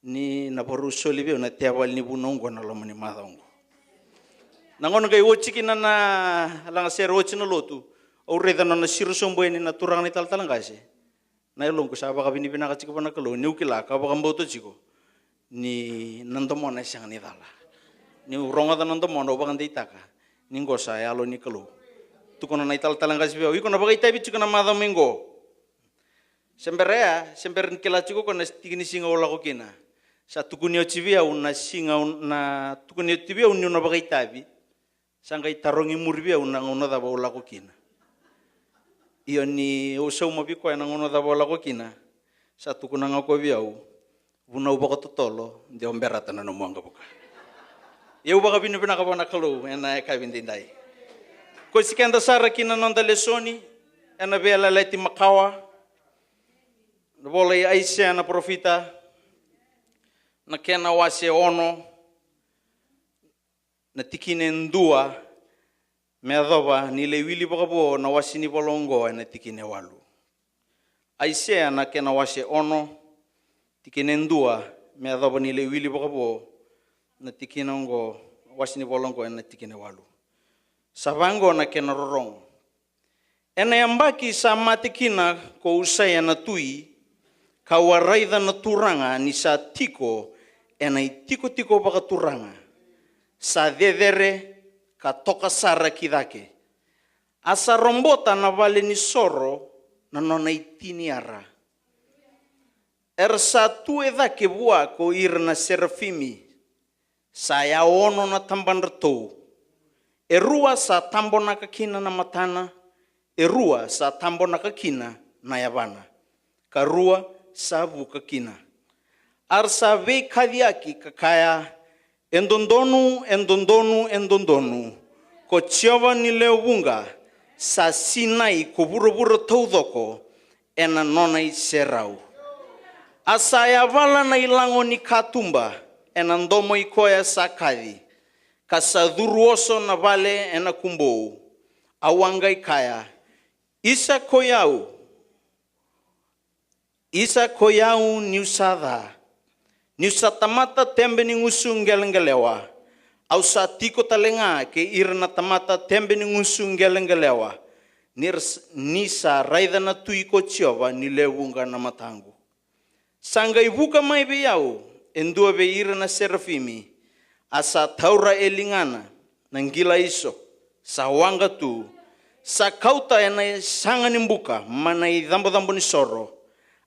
[SPEAKER 6] ni na boru solibe na tiawal ni bunongo na loma ni madongo nangona ngai wochi kinana langa ser wochi no lotu au reda na sirusombo ni na turang ni talangase na ilong ko sa baka binibina ka chiko na kalo ni ukila ka baka mboto chiko ni nandomo na siyang ni dala ni uronga da nandomo no baka nditaka ni ngosa ya lo ni kalo tukona na talangase biao iko na baka itabi chiko na madamingo semberea sember kila chiko ko na tigini singa ola ko kina sa tukuni ochibia una singa na tukuni tibia unu na baka itabi sanga itarongi murbia una ngona da ola ko kina iyo ni usau mabiko na ngono da bola ko kina sa tukuna ngako biau buna ubako totolo ndio mberata na no mwanga buka eu baka binu bina ka bana kalo ena ka bindindai ko sikenda sara kina nonda lesoni ena bela leti makawa bola aisha na profita na kena wase ono na tikine ndua me adoba ni le wili bakapo na wasini bolongo na tikine walu aisea na kena wase ono tikine ndua me adoba ni le wili bakapo na tikine ngo wasini bolongo na tikine walu sabango na kena rorong ena yambaki sa matikina ko usaya na tui kawaraida na turanga ni sa tiko ena tiko baka turanga sa dedere ka toka sara kidake asa rombota na vale ni soro na nona itini ara sa tu edake bua ko irna serafimi sa ya ono na tambanderto erua sa tambo na kakina na matana erua sa tambo na kakina na yabana karua sa buka kina arsa ve kadiaki kakaya endondonu ko chiava ni leubunga sa sinai ko buro taudoko ena nonai serau asaya vala na ilango ni katumba ena ndomo ikoya sakadi kasaduruoso na vale ena kumbo awangai kaya isa koyau ni usatamata tembe ni ngusung gelengelewa au sa tiko talenga ke irna tamata tembe ni ngusung gelengelewa ni sa raida na tuiko chiova ni lewunga na matangu sanga ibuka mai beyau endua be irna serafimi asa taura elingana nangila iso sa wanga tu sa kauta ena sanga nimbuka mana i dambo ni soro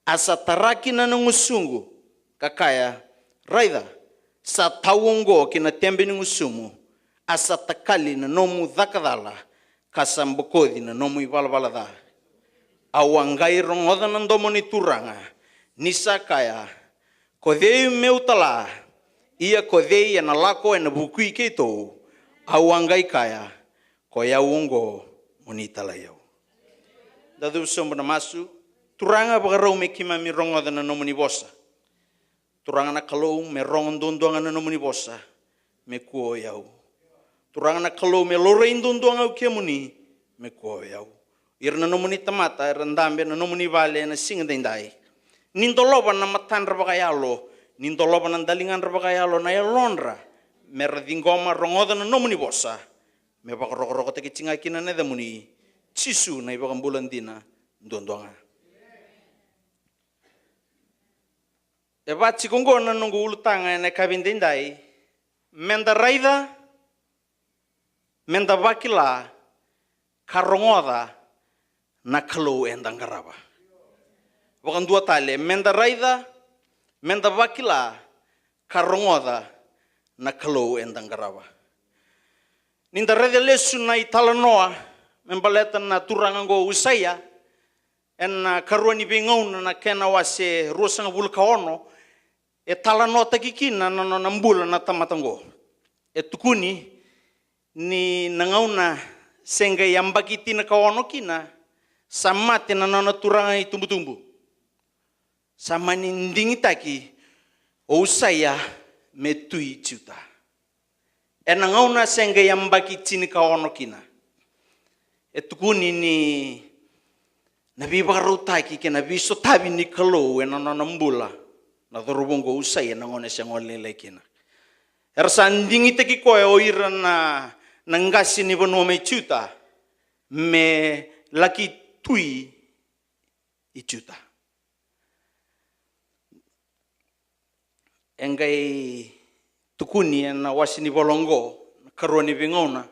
[SPEAKER 6] asa taraki na ngusungu kakaya raida sa tawongo kina tembe ni ngusumu asa takali na nomu dhakadala kasambokodi na nomu ibalbalada awangai rongoda na ndomo ni turanga nisa kaya kodei meutala ia kodei na lako na bukui keto awangai kaya koya wongo monitala yau dadu sombo na masu turanga bagarau me kima mi rongoda na nomu ni bosa turanga na kalau me rongon dondoanga na nomuni bosa me kuo yau turanga na kalau me lorein dondoanga u kemuni me kuo yau irna nomuni tamata rendambe na nomuni vale na singdendai nindoloba na matan rabagayalo nindoloba na dalingan rabagayalo na yalonra me radingoma rongoda na nomuni bosa me bagaroko te kichinga kina na demuni chisu na ibagambulandina dondoanga e vati kongona nungu ulutanga na kabindindai menda raida menda vakila karongoda na kalau endangaraba wakan dua tale menda raida menda vakila karongoda na kalau endangarawa. Ninda rede lesu na italanoa membaleta na turangango usaya en karuani bingauna na kena wase rosanga bulkaono e talanoa takikina na nambula na tamatango. E tukuni ni nangauna senga yambakiti na kaono kina samate na turanga itumbu-tumbu. Sama nindingitaki o usaya metui chuta. E nangauna senga yambakiti ni kaono kina. E tukuni ni nabi bakarutaki ke nabi sotabi ni kalau e nambula na dorobongo usaya nangone sengole lekina. Ersandingi teki koe oira na ngasi ni vanua me chuta me laki tui i chuta. Engai tukuni na wasi ni volongo karua ni vingona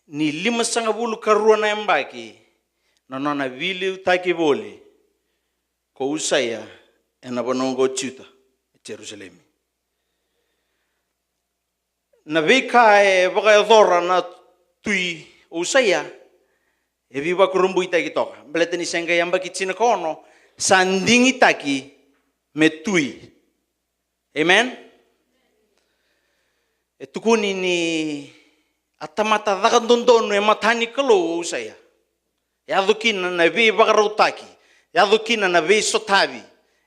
[SPEAKER 6] ni 5 karua na embaki na nana vili utaki voli ko usaya ena vanongo chuta Jerusalemi. Na vika e vakaedora na tui usaya e viva kurumbu itaki toka. Beletani senga yamba kichina kono sandingi taki me tui. Amen. E tukuni ni atamata dakandondono e matani kalo usaya. Yadukina na vi vakarutaki. Yadukina na vi sotavi.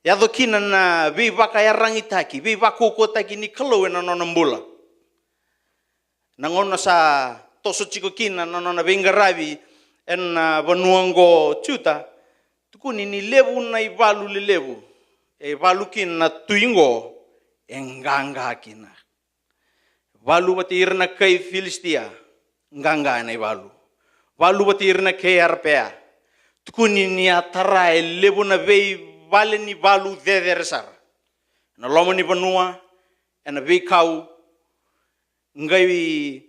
[SPEAKER 6] Yadukina na vi vakayarangitaki. Vi vakukotaki ni kalo e nanonambula. Nangona sa toso chiko kina na vingaravi en vanuango chuta tukuni ni levu na ivalu le levu e valu kina tuingo enganga kina valu batirna kai Filistia nganga na valu batirna kai arpea tukuni ni atara e levu na vei vale ni valu dedersar na lomo ni vanua en vei kau ngai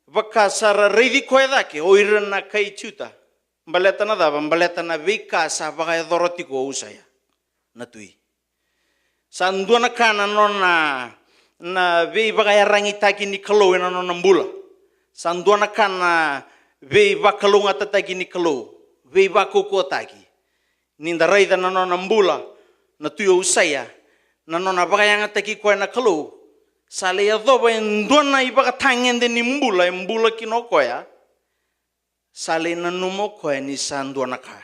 [SPEAKER 6] vakasara reidi koedake oira na kai chuta baleta na dava baleta na vika sa vaga dorotiko usaya na tui sandua na kana na vei vaga yarangitaki ni kalo na nambula sandua na kana vei vakalunga tataki ni kalo vei vakokotaki ninda raida na nambula na tui usaya na nona vaga yangataki ko na kalo sale ya doba endona ibaka tangende ni mbula kinoko ya sale na numo ko ni sandona ka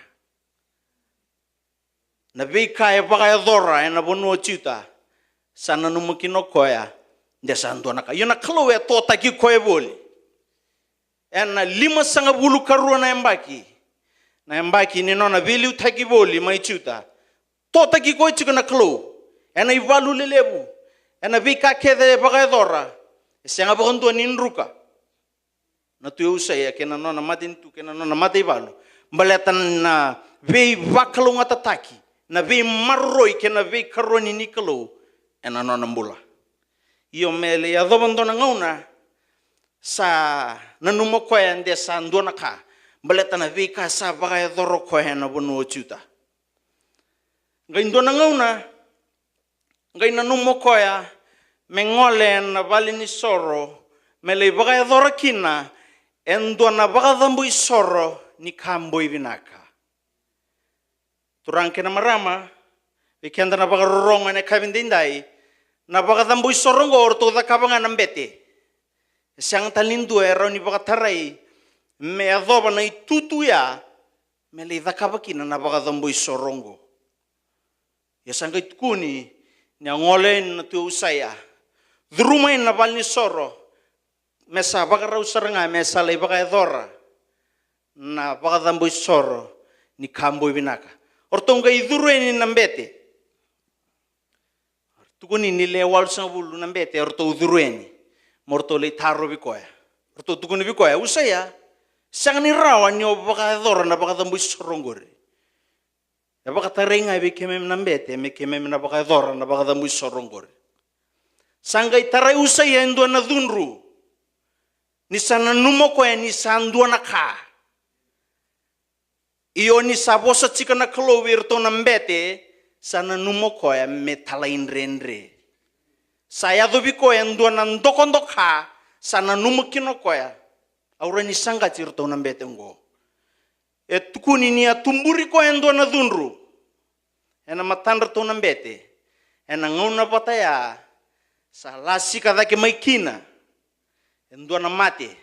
[SPEAKER 6] na vika e baka ya dora na bono chuta sana numo kinoko ya de sandona ka yona klo ya tota ki ko e boli ena 5 karua na embaki ni nona vili utaki boli mai chuta tota ki ko chika na klo ena ivalu lelebu ena vika kede bagaedora senga bondo ninruka na tu usaya kena nona matintu kena nona mativalu balatan na ve vakalunga tataki na ve marroi kena ve karoni nikalo ena nona mbula io mele ya dobondo na ngauna sa nanumo ko ende sandona ka balatan na vika sa bagaedoro ko ena bono chuta ngaindona ngauna ngai nanumo ko ya mengole na valini soro mele baga dora kina endo na baga dambu soro ni kambo ivinaka turanke na marama vikenda na baga ronga ne kavindindai na baga dambu soro ngor to da kabanga nambete sang talindu era ni baga tarai me adoba na itutu ya mele da kabakina na baga dambu sorongo ya sanga itkuni nyangole na tu usaya drumai na balni soro mesa bagarau seranga mesa le bagaedora na bagadambu soro ni kambo binaka ortonga idureni nambete tukuni ni le wal sangulu nambete orto udureni morto le taro bikoya orto tukuni bikoya usaya sangni rawa nyo bagaedora na bagadambu sorongore ya bakatarenga bikeme nambete mekeme na bagaedora na bagadambu sorongore sangai tarai usai endo na dunru ni sana numo ko ni sandu na ka iyo ni sabosa chika na klowir to nambete sana numo ko ya metalain renre Saya dobi koya ndua na ndokondoka sana numukino koya. Aura ni sanga cirto na mbete ngo. E tukuni ni atumburi koya ndua na dunru. Ena matandra to na mbete. Ena ngauna pataya. Sa lasi kadake maikina. Ndua na mate.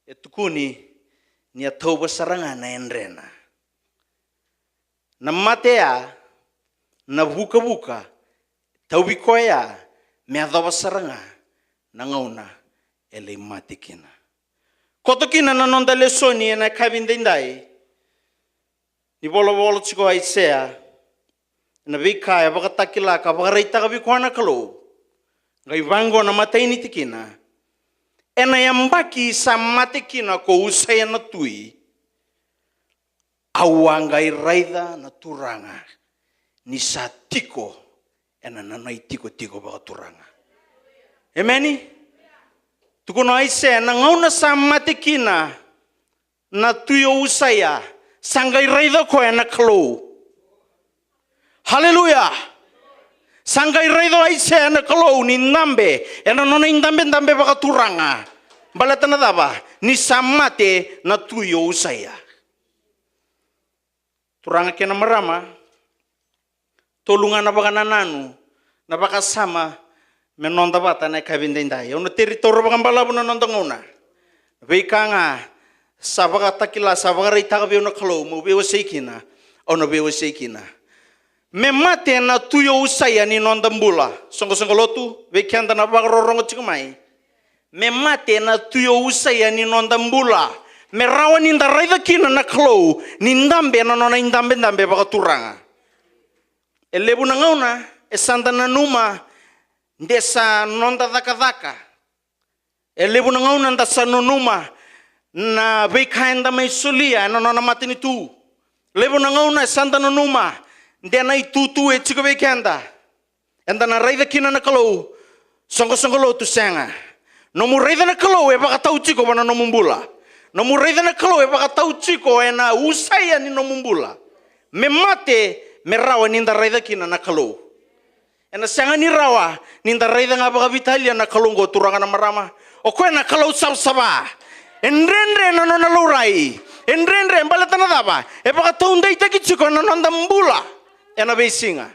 [SPEAKER 6] E tukuni ni atauba saranga na enrena. Na matea na buka-buka. Taubi koya me adaba saranga na ngauna ele mate kina. Koto kina na nonda lesoni na kabindindai. Ni bolo chiko Aisea. Na vika ya bakatakila ka bakareita ka bikwana kalo. Ngai vango na mataini tikina. Ena yambaki sa mate kina ko usaya na tui. Awangai raida na turanga. Ni sa tiko. Ena nanai tiko baka turanga. Ameni? Tukuno Aisea na ngauna sa mate kina. Na tuyo usaya. Sangai raida ko ena kalo. Haleluya. Sangai raida Aisea na kalo ni nambe. Ena nona indambe baka turanga. Balata na daba. Ni sa mate na tuyo usaya. Turanga kena marama. Tolungan na baka nananu. Na baka sama. Menonda bata na kabindindai. Ono teritoryo baka balabo na nonda nguna. Vika nga. Sa baka takila. Sa baka reita ka biyo na kalo. Mubiwa seikina. Ono biwa seikina. Memate na tuyo usaya ni nonda mbula. Songko lotu. Vekianda na baka rorongo chikumai. Memate na tuyo usaya ni nonda mbula. Merawa ninda raida kina na kalo. Nindambe na nona indambe baka turanga. Elebu na ngauna. Esanda na numa. Ndesa nonda dhaka. Elebu na ngauna ndasa nonuma. Na vikaenda maisulia. Na nona matini tu. Elebu na ngauna esanda na numa. Ndena itutu e chiko vikaenda. Enda na raida kina na kalo. Songko lotu senga. Nomu raida na kalo e baka tau chiko wana nomumbula. Nomu raida na kalo e baka tau chiko e na usaya ni nomumbula. Memate merawa ninda raida kina na kalo. Ena sanga ni rawa ninda raida nga baka vitalia na kalungo turanga na marama. O koe na kalo sab-saba. Enrenre na nona laurai. Enrenre mbalata na daba. E baka tau ndai taki chiko na nonda mbula. Ena beisinga.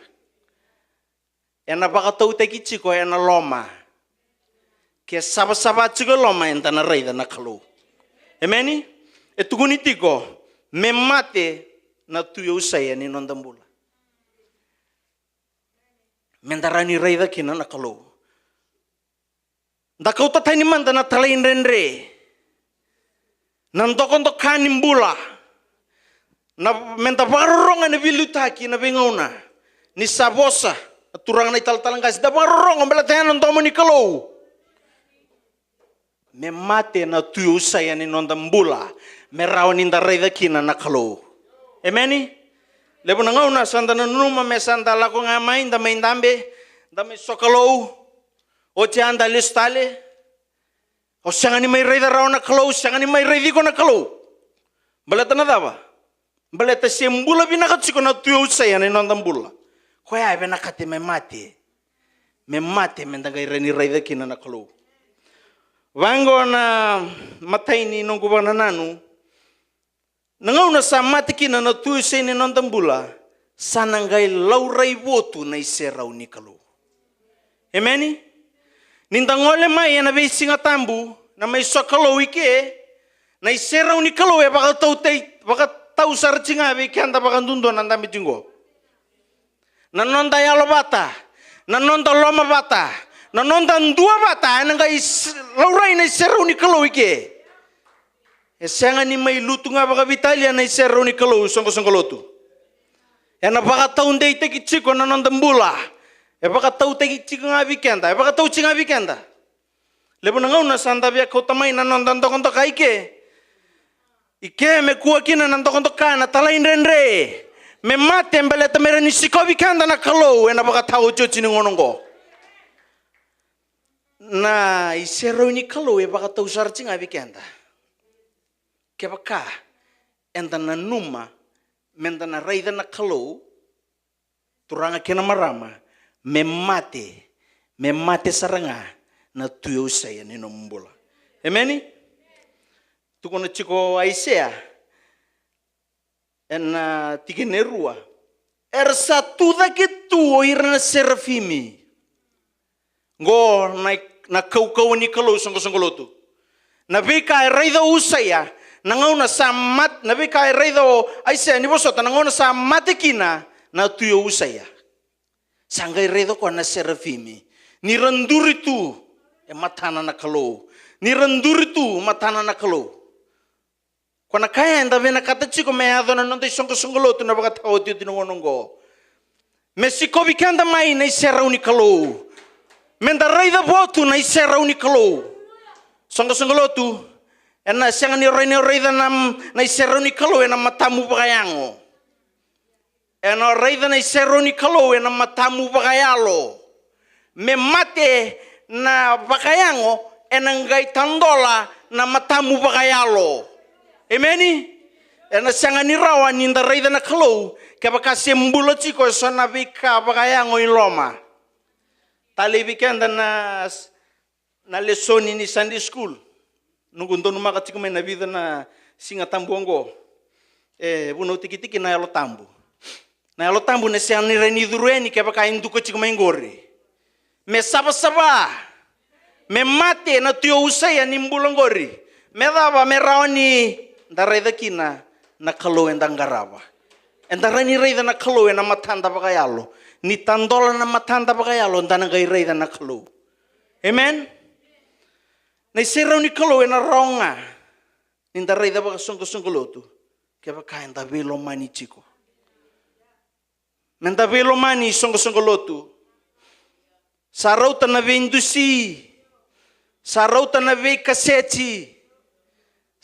[SPEAKER 6] Ena baka tau taki chiko ena loma. Ke saba-saba chiko loma enta na raida na kalo. Ameni? E tukuni tiko. Memate na tuyo usaya ni nonda mbula. Mendarani raida kina na kalo. Ndakau tatay ni manda na talayin renre. Nandokon kanin mbula. Na mendabarongan na vilutaki na bingona. Ni sabosa. Turang na italtalang kasi. Dabarongan balatayan ng tomo ni kalo. Memate na tuyo usaya ni nonda mbula. Merawan ninda raida kina na kalo. Ameni? Lebo na ngauna sanda na numa me sanda lako nga main da main dambe da may sokalo o tianda listale o sanga ni may raida raw na kalo sanga ni may raidi ko na kalo balata na daba balata simbula binakatsiko na tuyo usaya ni nondambula ko ya be nakate me mate mendagay rani raida kina na kalo wango na matay ni nung kubana nanu. Nangauna sa matikina na tuyo ni nondambula sanangay lauray voto na iseraw ni kalo. Ameni? Nindangole may na may singatambu na may sokalo ike na iseraw ni kalo e baka tau sarchingabi kanda baka dundo nandami jingo. Nanonda yalo bata, nanonda loma bata, nanonda ndua bata nangay lauray na iseraw ni kalo ike. Esanga ni may luto nga baka Vitalia na isero ni kalo songko lotu. E na baka taon day teki chiko na nondambula. E baka tau teki chiko nga vikenda. E baka tau chinga vikenda. Lebo na ngauna sanda biya kautamay na nondandokon to kaike. Ike me kuwa kina nandokon to ka na talayin renre. Me mate mbeleta mera ni siko vikenda na kalo. E na baka tau chochi ni ngonongo. Na isero ni kalo e baka tau sarchi nga vikenda. Kebaka enda na numa menda na raida na kalo turanga kena marama me mate me mate saranga na tuyo saya ni nombula. Amen? Tukuna chiko Isaiah na tigenerua. Ersa tuda ke tuo irna serafimi. Go na kau ni kalau songko-songkolotu. Na bika raida usaya nangauna samat na bika raida Isaiah ni bosota nangauna samat kina na tuyo usaya. Sanggai raida ko na serafimi. Ni renduri tu matana na kalau. Ni renduri tu matana na kalau. Kona kaya enda vena kata chiko me adona nonte songko-songkolotu na baka tao tiu tinongonongo. Mesiko bikanda mai na isera unikalo. Menda raida botu na isera unikalo. Songko-songkolotu ena siang ni raida na isera unikalo ena matamu bakayango. Ena raida na isera unikalo ena matamu bakayalo. Me mate na bakayango ena ngai tandola na matamu bakayalo. Amen. Ena siang ni rawa ni nda raida na kalau ke baka sembulo chiko sona bika bakayango iloma. Tali bikenda na lesoni ni Sunday school. Nungu ndono maka chiko na vida na singa tambuongo. Buno tiki-tiki na yalo tambu. Na yalo tambu na siang ni reni dureni ke baka induko chiko ngori. Me saba-saba. Me mate na tuyo usaya ni mbulongori. Me daba me raoni Ndareda kina na kalau endang garaba. Endarani reida na kalau ena matanda bagayalo. Ni tandola na matanda bagayalo ndana gai reida na kalau. Amen. Na isera ni kalau ena ronga. Ninda reida baga songko-songkolotu. Kaya baka enda velo mani chiko. Nenda velo mani songko-songkolotu. Sarauta na ve indusi. Sarauta na ve kaseti.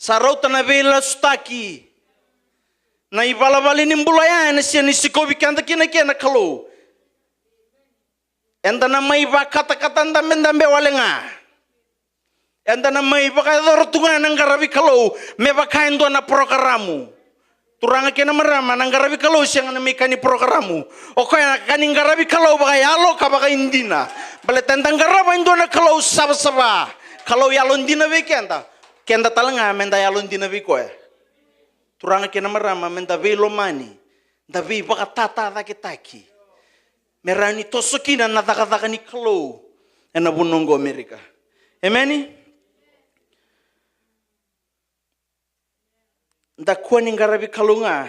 [SPEAKER 6] Sarauta na vela staki. Na ibalabali ni mbulaya na siya ni sikobi kanda kina kalau. Enda na may ba kata-kata ndambe walenga. Enda na may ba kadorotunga ng garabi kalau. Me ba kaindo na programamu. Turanga kina marama ng garabi kalau siya nga na may kani programamu. O kaya kaning garabi kalau baka yalo ka baka hindi na. Baletandang garaba indo na kalau saba-saba. Kalau yalo hindi na wikenda. Kenda talanga menda yalon dinavikoe. Turanga kena marama menda velo mani. Da vi baka tata taki. Merani tosokina na taka ni kalau. Ena bunongo Amerika. Amen. Da kuani ngarabi kalunga.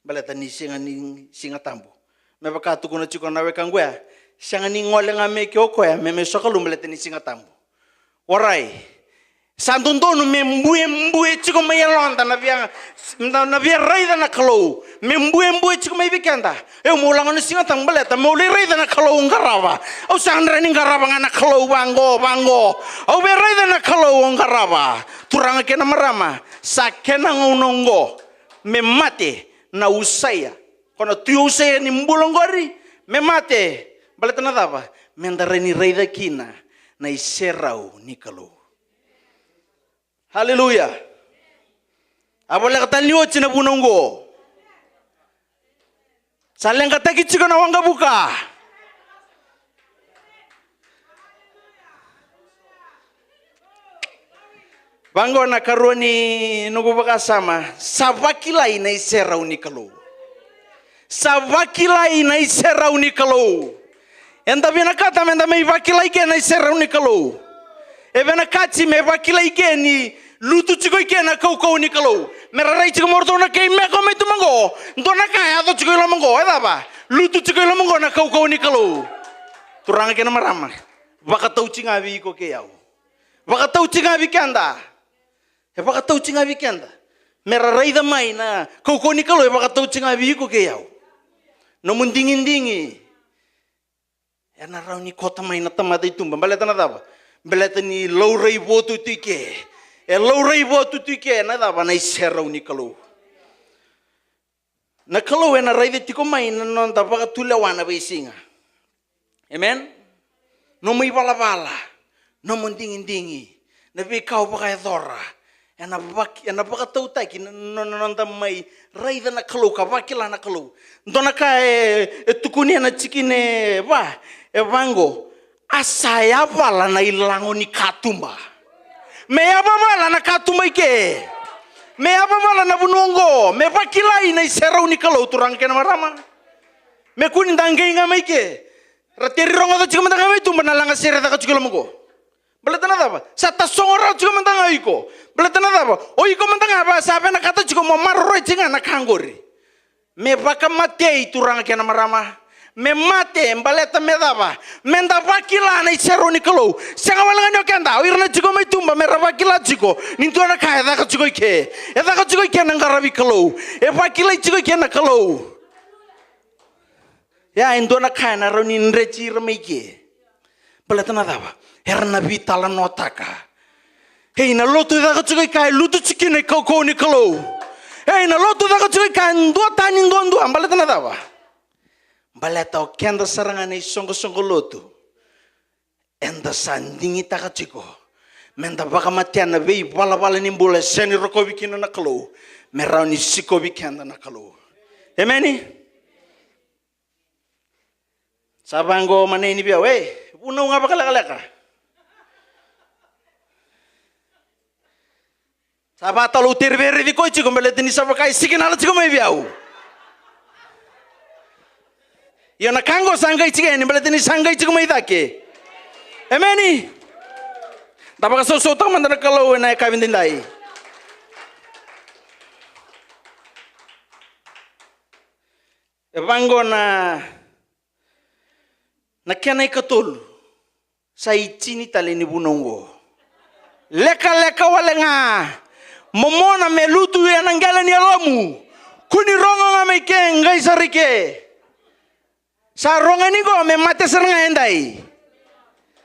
[SPEAKER 6] Baleta ni singa tambo. Me baka tukuna chiko nawe kangwea. Sianga ni ngole ngame kiokoe. Me sokalum baleta ni singa tambo. Warai. Santundono membuye chiko mayalonda na via raida na kalau membuye chiko may bikenda mulangan singa tang baleta muli raida na kalau ngarava o sandra ni ngarava na kalau bango o be raida na kalau ngarava turanga kena marama sakena ngonongo memate na usaya kono tu usaya ni mbulongori memate baleta na dava mendareni raida kina na iserau ni kalau. Haleluya. Abole kata niwo china bunongo. Saleng kata kichiko na wanga buka. Bango na karoni nugu baka sama. Sabakilai na isera unikalo. Sabakilai na isera unikalo. Enda bina kata menda me bakilai ke na isera unikalo. Evena kati me bakilai ke ni lutu chiko ke na kau ni kalau. Merarai chiko morto na ke me ko me tumango. Ndona kaya to chiko lamango edaba. Lutu chiko lamango na kau ni kalau. Turanga ke na marama. Baka tau chingabi ko ke yau. Baka tau chingabi kanda. Baka tau chingabi kanda. Merarai da mai na kau ni kalau baka tau chingabi ko ke yau. No mundingin-dingi. Ena rau ni kota mai na tamada itumba. Baleta na daba. Beleta ni laurai votu tike. Laurai votu tike na dava na iserau ni kalau. Na kalau ena raide tiko mai na non da baka tulewana beisinga. Amen. No mai bala-bala. No mendingin-dingi. Na be kau baka edora. Ena baka tau taki non da mai raide na kalau ka bakila na kalau. Dona ka tukuni na chikine ba e vango. asaya vala na ilango ni katumba. Me apa vala na katumba ike. Me apa vala na bunongo. Me pakilai na iserau ni kalau turang kena marama. Me kunin tanggai ngamai ke. Rateri rongo to chika mantanga itu manalanga sere ta chika lamuko. Beletana apa? Sata songora chika mantanga iko. Beletana apa? O iko mantanga apa? Sabe na kata chika mo marro chinga na kangori. Me pakamate turang kena marama. Me mate mbaleta me dava. Me ndava kila na isero ni kalau. Sanga walanga nyokenda. O irna chika mai tumba me rava kila chiko. Nintu na kaya da chika ike. E da chika ike na ngarabi kalau. E pa kila chika ike na kalau. Ya indona kana roni nrechi ramike. Beletana dava. Herna vitala notaka. Hei na lotu da chika kai lutu chikine koko ni kalau. Hei na lotu da chika kai ndo tani ndo beletana dava. Baleta o kenda sarangane songo lotu. Enda sandingi taka chiko. Menda baka matiana vei bala nimbula seni rokovi kina na kalau. Merau ni sikovi kenda na kalau. Ameni? Sabango mana ini biar, punau ngapa kalak-kalak? Sabat talu terberi di koi cikgu meletini sabakai sikin alat cikgu mai biau. Ya nak kanggo sanggai cikgu ini meletini sanggai cikgu mai take. Emeni? Tapi kalau sosok mandana kalau naik kawin dindai. Ebango na kena ikatul sa ichini talini bunongo. Leka walenga. Momona melutu ya nanggala ni alamu. Kuni ronga nga may ngai sarike. Sa ronga ni ko me mate saranga endai.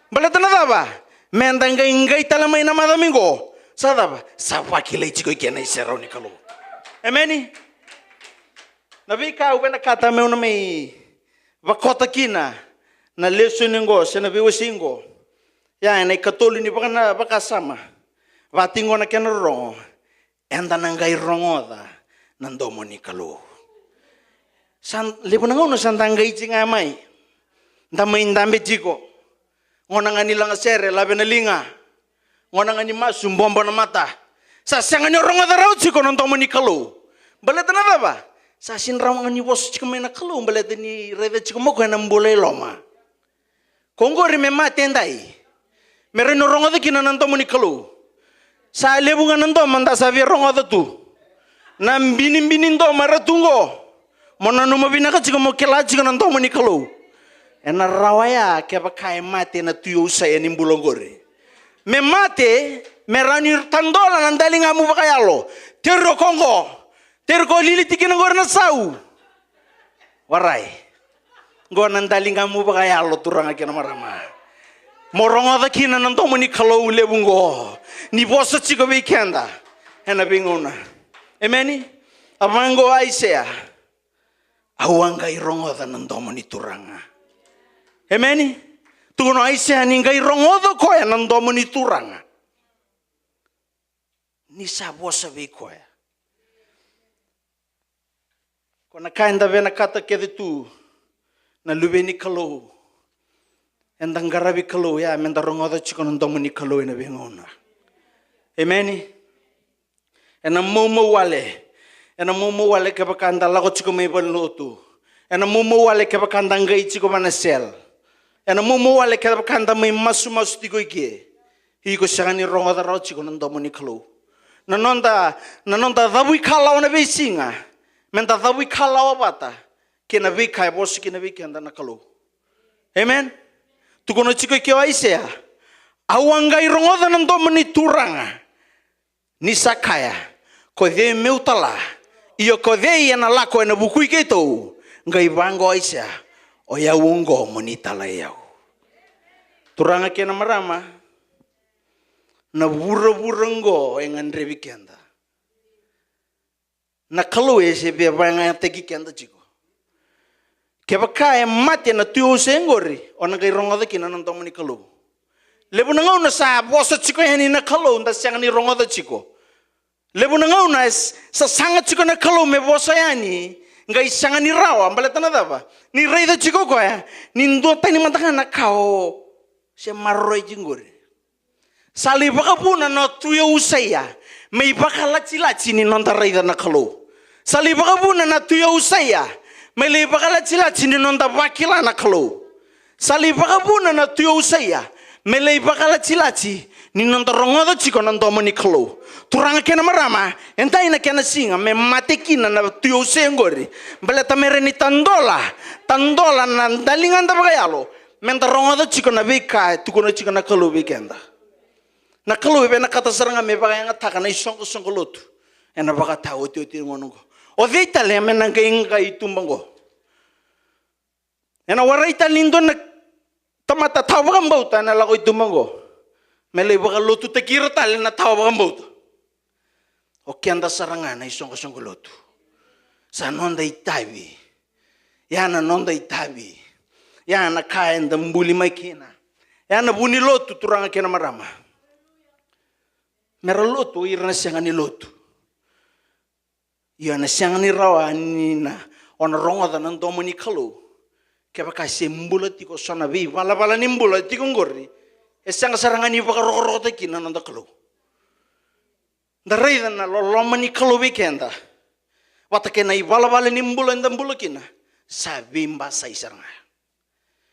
[SPEAKER 6] Balata na daba. Menda ngai talamay na madamingo. Sa daba. Sa wakilay chiko ikena iseraw ni kalo. Ameni? Nabi ka uwe na kata me una may wakota kina. Na leso ningo, sinabi wasingo. Ya, na ikatuli ni baka sama. Vatingo na kena rongo. Enda nangai rongoda. Nandomo ni kalu. Lipo na nga santangai chinga mai. Ndamay ndambe chiko. Ngona nga nilang sere, labi na linga. Ngona nga ni masum, bomba na mata. Sa sanga ni rongoda raw chiko, nandomo ni kalu. Baleta na ba? Sa sinraw nga ni wos chiko may na kalu. Baleta ni rede chiko mo kaya nambulay loma. Kongori me matendai. Mere no rongoda kina nandomo ni kalu. Sa lebunga nando manda sa vi rongoda tu. Nam binin do maratungo. Mona no mabina ka chiko mo kela chiko nandomo ni kalu. Ena rawaya ke bakai mate na tuyo sa enim bulongori. Me mate merani tandola nandali ngamu bakayalo. Terro Kongo. Terko lilitikin ngor na sau. Warai. Gua nandali ngamu bakayalo turang akina marama. Morongoda kina nandomo ni kalau lebungo. Ni bosa chiko weekenda. Ena binguna. Emeni? Amango aisea. Awanga irongoda nandomo ni turanga. Emeni? Tuno aisea ninga irongoda koya nandomo ni turanga. Ni sa bosa wekoya. Kona kainda vena kata kede tu. Na lubeni kalau. Endang garabi kalau ya menda rongoda chiko nandomo ni kalau ena binguna. Ameni. Ena momo wale ke bakanda lago chiko may banlotu. Ena momo wale ke bakanda ngai chiko manasel. Ena momo wale ke bakanda may masu tigo ike. Hiko siya ni rongoda raw chiko nandomo ni kalau. Nanonda dabui kalaw na besinga. Menda dabui kalaw bata. Kina bikay bosi kina bikenda na kalau. Amen. Tukono chiko ike wa isea. Awangai rongoda nandomo ni turanga. Ni sakaya. Kode meutala. Iyo kode yana lako ena bukui keto. Ngai bango aisya. Oya ungo monitala yau. Turanga kena marama. Na bura-burango engan rebi kenda. Na kalau ese bia banga teki kenda chiko. Kebakaya mati na tuyo sengori. Ona ngai rongoda kina nandomo ni kalau. Lebu na ngau na sa bosa chiko yani na kalau nda siang ni rongoda chiko. Lebu na ngau na sa sanga chiko na kalau me bosa yani ngai sanga ni rawa baleta na daba. Ni reida chiko ko ya. Ni ndo tani matanga na kao Se marroi jingori. Sali bakapuna na tuya usaya. May bakalatsilatsi ni nonda raida na kalo. Sali bakapuna na tuya usaya. May le bakalatsilatsi ni nonda wakila na kalo. Sali bakapuna na tuya usaya. May le bakalatsilatsi ni nonda rongodo chiko nonda ni kalo. Turanga kena marama. Entai na kena singa. Me matekina na tuya usaya ngori. Baleta mereni tandola. Tandola na dalingan da bagayalo. Menta rongodo chiko na bika. Tukono chiko na kalo bikenda. Na kalau ibe na kata seranga me baga nga taka na isong lotu. Ena baga ta oti ngonongo. O de Italia me nanga inga itumbango. Ena wara Italindo na tamata tawa kambauta na lago itumbango. Me le baga lotu te kira tali na tawa kambauta. O kianda seranga na isong lotu. Sa nonda itabi. Yana nonda itabi. Yana kaenda mbuli maikina. Yana buni lotu turanga kena marama. Mera lotu irana siangani lotu. Iana siangani rawa ni na ona ronga da nandomo ni kalu. Keba kasi mbula tiko sona bi bala ni mbula tiko ngori. E sianga sarangani baka roko te kina nanda kalu. Darai da na loloma ni kalu weekenda. Wata kena I bala ni mbula nda mbula kina. Sabi mba sa isaranga.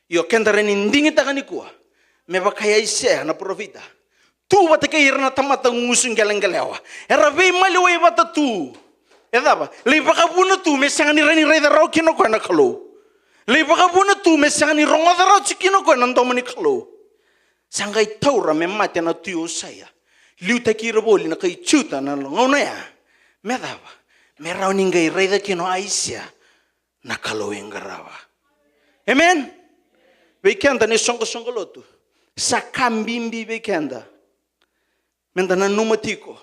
[SPEAKER 6] Yo kenda reni ndingi takani kuwa. Meba kaya isea na profita. Tu wata ke irna tamata ngusung geleng-gelewa. Era vei mali wei wata tu. Edaba, le baka buna tu me sangani rani rei da rau kino ko na kalo. Le baka buna tu me sangani rongo da rau chikino ko na ndomo ni kalo. Sangai taura me mate na tu saya. Liu ta ki roboli na kai chuta na ngona ya. Medaba, me rau ningai rei da kino aisia na kalo engarawa. Amen. Weekenda ni songo lotu. Sakambimbi weekenda. Menda na numatiko.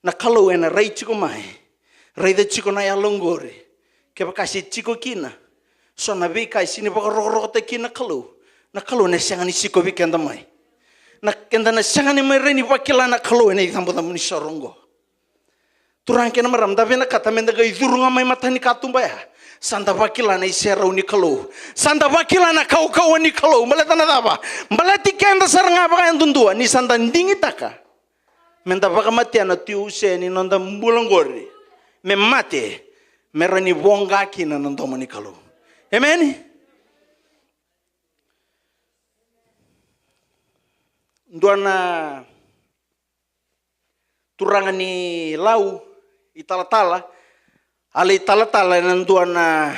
[SPEAKER 6] Na kalau ena rei chiko mai. Rei da chiko na yalongori. Keba kasi chiko kina. So na bi kasi ni baka roko te kina kalau. Na kalau na siangani siko bi kenda mai. Na kenda na siangani mai rei ni wakila na kalau ena itambo da muni sorongo. Turang kena maram. Dabi na kata menda ga idurunga mai matani katumba ya. Santa wakila na isera uni kalau. Santa wakila na kau ni kalau. Maleta na daba. Maleti kenda saranga baka yandundua. Ni santa ndingi taka. Menda baka mate na tiuse ni nonda mbulangori. Me mate. Mera ni bonga kina nonda mani kalau. Amen. Duana turangan ni lau itala-tala. Ale itala-tala nanduana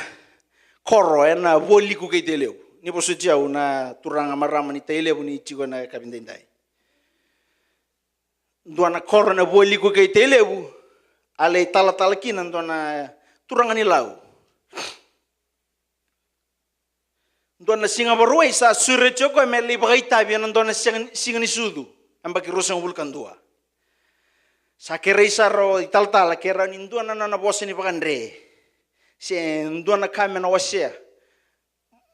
[SPEAKER 6] koro na voli ku kay teleu. Ni poso jau na turanga marama ni teleu ni chigo na kabindendai. Duana koro na voli ku kay teleu. Ale itala-tala kina duana turangan ni lau. Duana singa baruai sa sure choko meli bagaita bian duana singa ni sudu. Ambaki rosang vulkan dua. Sa kere isaro ital-tala kera ni duana na bose ni bagandre. Si duana kame na wasya.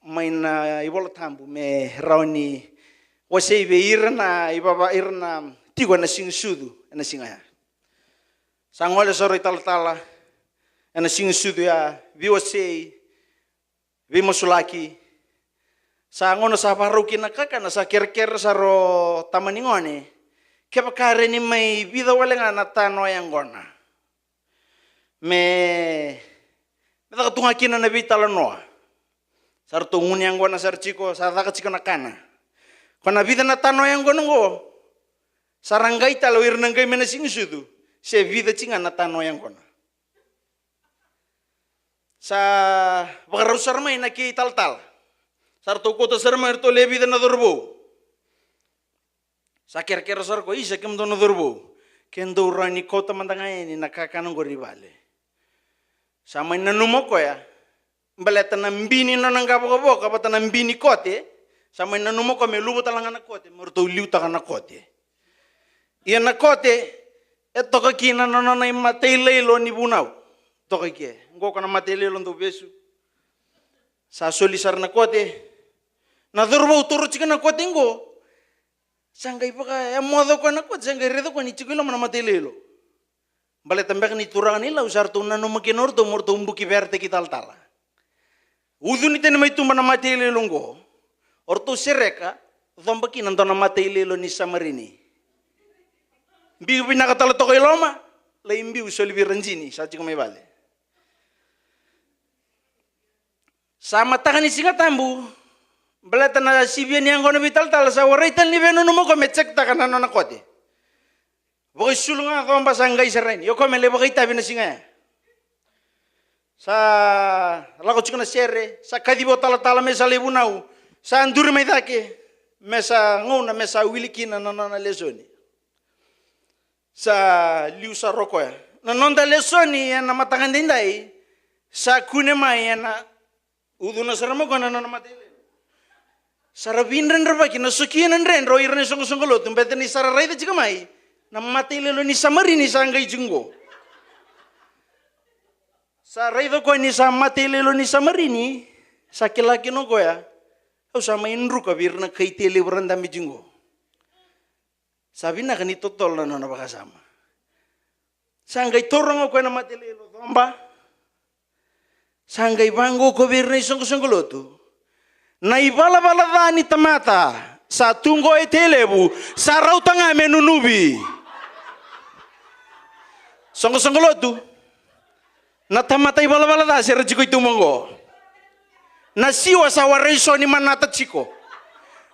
[SPEAKER 6] May na ibola tambu me rauni wasya ibe irna ibaba irna tigo na sing sudu na singa. Sa ngole saro ital-tala na sing sudu ya vi wasya vi masulaki. Sa ngono sa paruki na kaka na sa ker-ker saro tamaningone. Kaya kare ni may vida wala nga natano yang gona. Me nakatunga kina na bitala noa. Sar tungun yang gona sar chiko sa daka chiko na kana. Kona vida natano yang gona ngo. Sarangay talo irnangay menasing sudu. Se vida chinga natano yang gona. Sa bagarusar may nakital-tal. Sar tuko to sar may to le vida na durbo. Sa kira-kira sar ko isa kem dono durbo. Kendo rani kota mandangay ni nakakanong ko ribale. Sa may nanumo ko ya. Baleta nambini na nanggabo-gabo kapata nambini kote. Sa may nanumo ko may lubo talang na kote. Murto liw ta ka na kote. Iyan na kote. Eto ka kina na nanay mateilelo ni bunaw. To ka kie. Ngo ka na mateilelo ndo besu. Sa solisar na kote. Na durbo turo chika na kote ngo. Sangay pa ka, modo ko na ko, sangay redo ko ni chikilo man matelelo. Baletambek ni turangan nila, usar to nano makinordo, morto umbuki verte kital-tala. Udu ni tena may tumba na matelelo ngo, orto sereka, Dhomba kina ndona mata ilelo ni samarini. Mbiu pinakatala toko iloma. Lai mbiu solivi ranjini. Sachi kumai bale. Sama takani singa tambu. Belata na sibia ni angkono vital tala sa waraitan ni beno numo kome cek takana nona kote. Boy sulunga dhomba sangai serain. Yo kome le boy tabi na singa. Sa lako chikona sere. Sa kadibo tala tala mesa lebu nau. Sa anduri mai dake. Mesa ngona mesa wilikina nona lesoni. Sa liu sa roko ya. Nonda lesoni ya na matangan dindai. Sa kune mai ya na uduna saramo kona nona matele. Sarabinren rabaki na sukian ren ro irne songo lo tumbete ni sararai de chikamai. Na matele lo ni samari ni sangai junggo. Sa raido ko ni sa matele lo ni samari ni sa kilaki no ko ya. Au sama inru ka birna kaitele beranda mi junggo. Sabi na kanito tol na nona bakasama. Sangai torong ko na matele lo domba. Sangai bango ko birna songo lo tu. Na ibala-bala ni tamata sa tunggo e telebu sa rautanga menunubi. Songo-songo lotu. Na tamata ibala-bala da si rajiko itumongo. Na siwa sa wareiso ni manata chiko.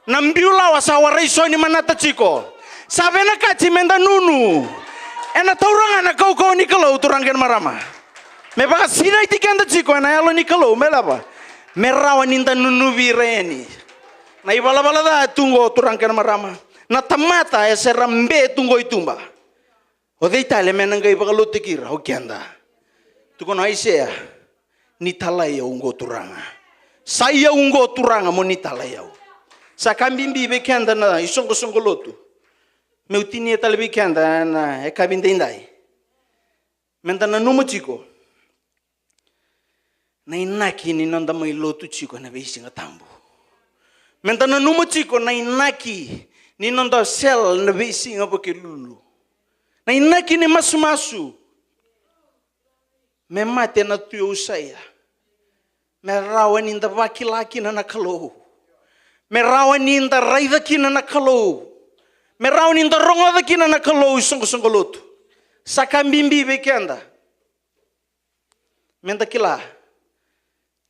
[SPEAKER 6] Na mbiula wa sa wareiso ni manata chiko. Sabe na kachi menda nunu. Ena tauranga na kau ni kalau turangken marama. Me baka sina itikanda chiko na yalo ni kalau melapa. Merawan ninta nunubi reni. Na ibala-bala da tunggo turangkan marama. Na tamata ya serambe tunggo itumba. O de itale menanggai bakalo tikira o kianda. Tukon aisea ni talaya ungo turanga. Saya ungo turanga mo ni talaya. Sa kambimbi be kianda na isongo lotu. Meutini etale be kianda na e kabindendai. Mentana numo chiko. Na inaki ni nanda mai lotu chiko na beisinga tambu. Mentana numo chiko na inaki ni nanda sel na beisinga boke lulu. Na inaki ni masu. Me mate na tuyo usaya. Me rawan inda wakilaki na nakalo. Me rawan inda raidaki na nakalo. Me rawan inda rongodaki na nakalo songo lotu. Sakambimbi bekenda. Menta kila.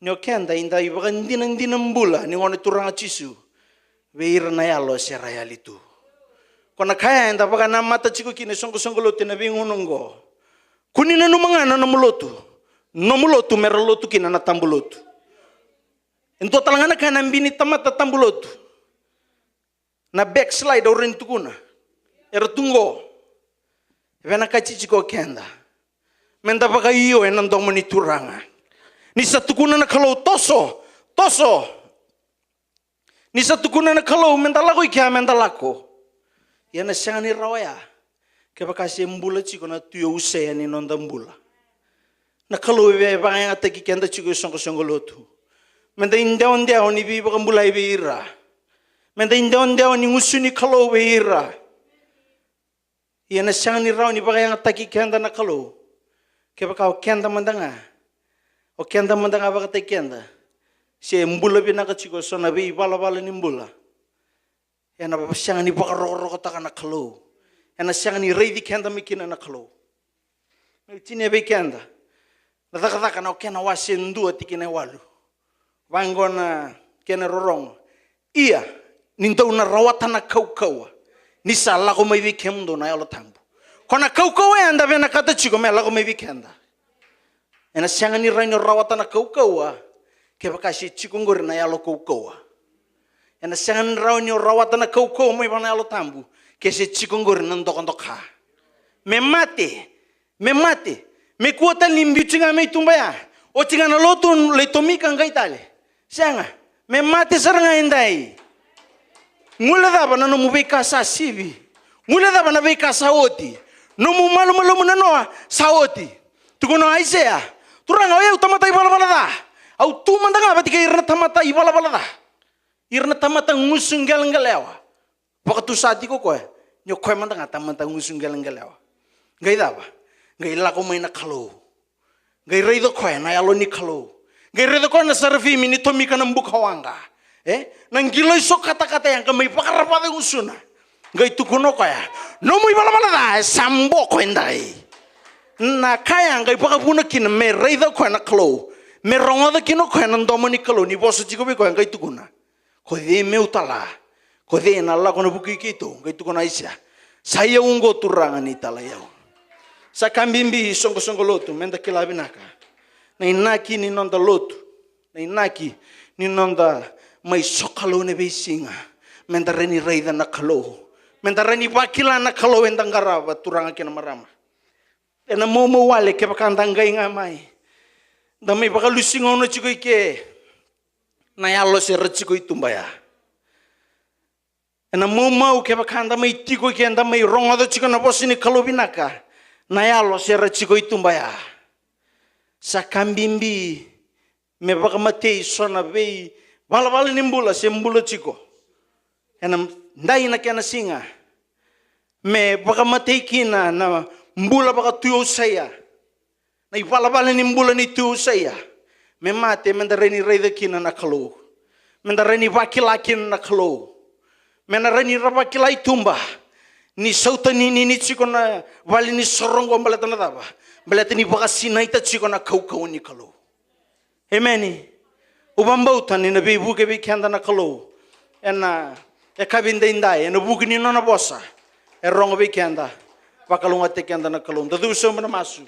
[SPEAKER 6] Nyo kenda inda ibakan dinang bula ni ngone turanga chisu veir na yalo seraya litu kona kaya inda baka na mata chiku kine songo lotu na bingunongo kunina numangana no mulotu merolotu kina na tambulotu ento talangana kana mbini tamata tambulotu na backslide orin tukuna ertungo vena kachichiko kenda menda baka iyo enandong moni turanga ni satukuna na kalau toso. Ni satukuna na kalau mentalako ikia mentalako. Ya na siyang ni rawaya. Kaya kasi mbula chiko na tuyo usaya ni nonda mbula. Na kalau ibe bangay nga tagi kenda chiko songo lotu. Menda indaw ni biba ka mbula ibe ira. Menda indaw ni ngusu ni kalau ibe ira. Ya na siyang ni raw ni bangay nga tagi kenda na kalau. Kaya baka kenda mandanga. O kenda mandanga baka te kenda. Si mbula binaka chiko so na bi bala ni mbula. Ya na papasyangan ni baka roko taka na kalo. Ya na syangan ni reidi kenda mikina na kalo. Chine be kenda. Nataka na kena wasendu atikina walu. Wango na kena rorong. Iya ninto na rawatan na kau. Ni sala ko may kemdo na yalo tambu. Kona kau ya anda bena kata chiko me la ko may kenda. Ena sianga ni raino rawatan na kau kaya kasi chikungor na yalo kau. Ena sianga ni raino rawatan na kau mo ibang yalo tambu kasi chikungor na ndokondokha. Me mate. Me kuota limbi chinga me tumbaya. O chinga na lotun le tomikang gaitale. Sianga me mate saranga indai. Mula daba na no mubeka sa sibi. Mula daba na beka sa oti. No mu malu na noa sa oti. Tukuno aisea. Turang away utamata ibala-bala da. Au tu mandanga batika irna tamata ibala-bala da. Irna tamata ngusunggal-ngalewa. Waktu sati ko nyo koy mandanga tamata ngusunggal-ngalewa. Gai daba. Gai lako may na kalo. Gai reido koy na yalo ni kalo. Gai reido koy na sarfi mini tomika ng bukawanga. Nang giloi so kata-kata yang kami pakarapata usuna. Ngai tukuno kaya. No mo ibala da sambo ko endai. Na kaya ngai pakapuna kin me reida ko na klo. Me rongoda kino ko na ndomani klo ni boso chiko be ko ngai tukuna. Ko de me utala. Ko de na la ko na buki kito ngai tukuna isya. Saya ungo turanga ni tala yau. Sa kambimbi songo lotu menda kilabinaka. Na inaki ni nonda lotu. Na inaki ni nonda mai sokalo ne besinga mendareni reida na kalo mendareni bakila na kalo endangara baturanga kena marama ena momo wale ke bakandanga inga mai damai bakalusinga ono chiko ike na yalo se rechiko itumbaya ena momo ke bakanda mai tiko ike enda mai rongodo chiko na bosini kalo binaka na yalo se rechiko itumbaya sakambimbi me bakamate sona bei Bala-bala nimbula sembula chiko. Ena ndai na kena singa. Me baka mateikina na mbula baka tuyo saya. Na bala-bala nimbula ni tuyo saya. Me mate mendareni reida kina na kalo. Mendareni bakila kina na kalo. Mendareni rabakila itumba. Ni sauta ni chiko na wali ni sorongo balata na daba. Balata ni baka sinaita chiko na kau ni kalo. Amen. Ubambautan ni nabi buke bi kanda na kalo ena kabinda indai ena buke ni nona bosa rongo bi kanda pakalunga te kanda na kalo dadu so mana masu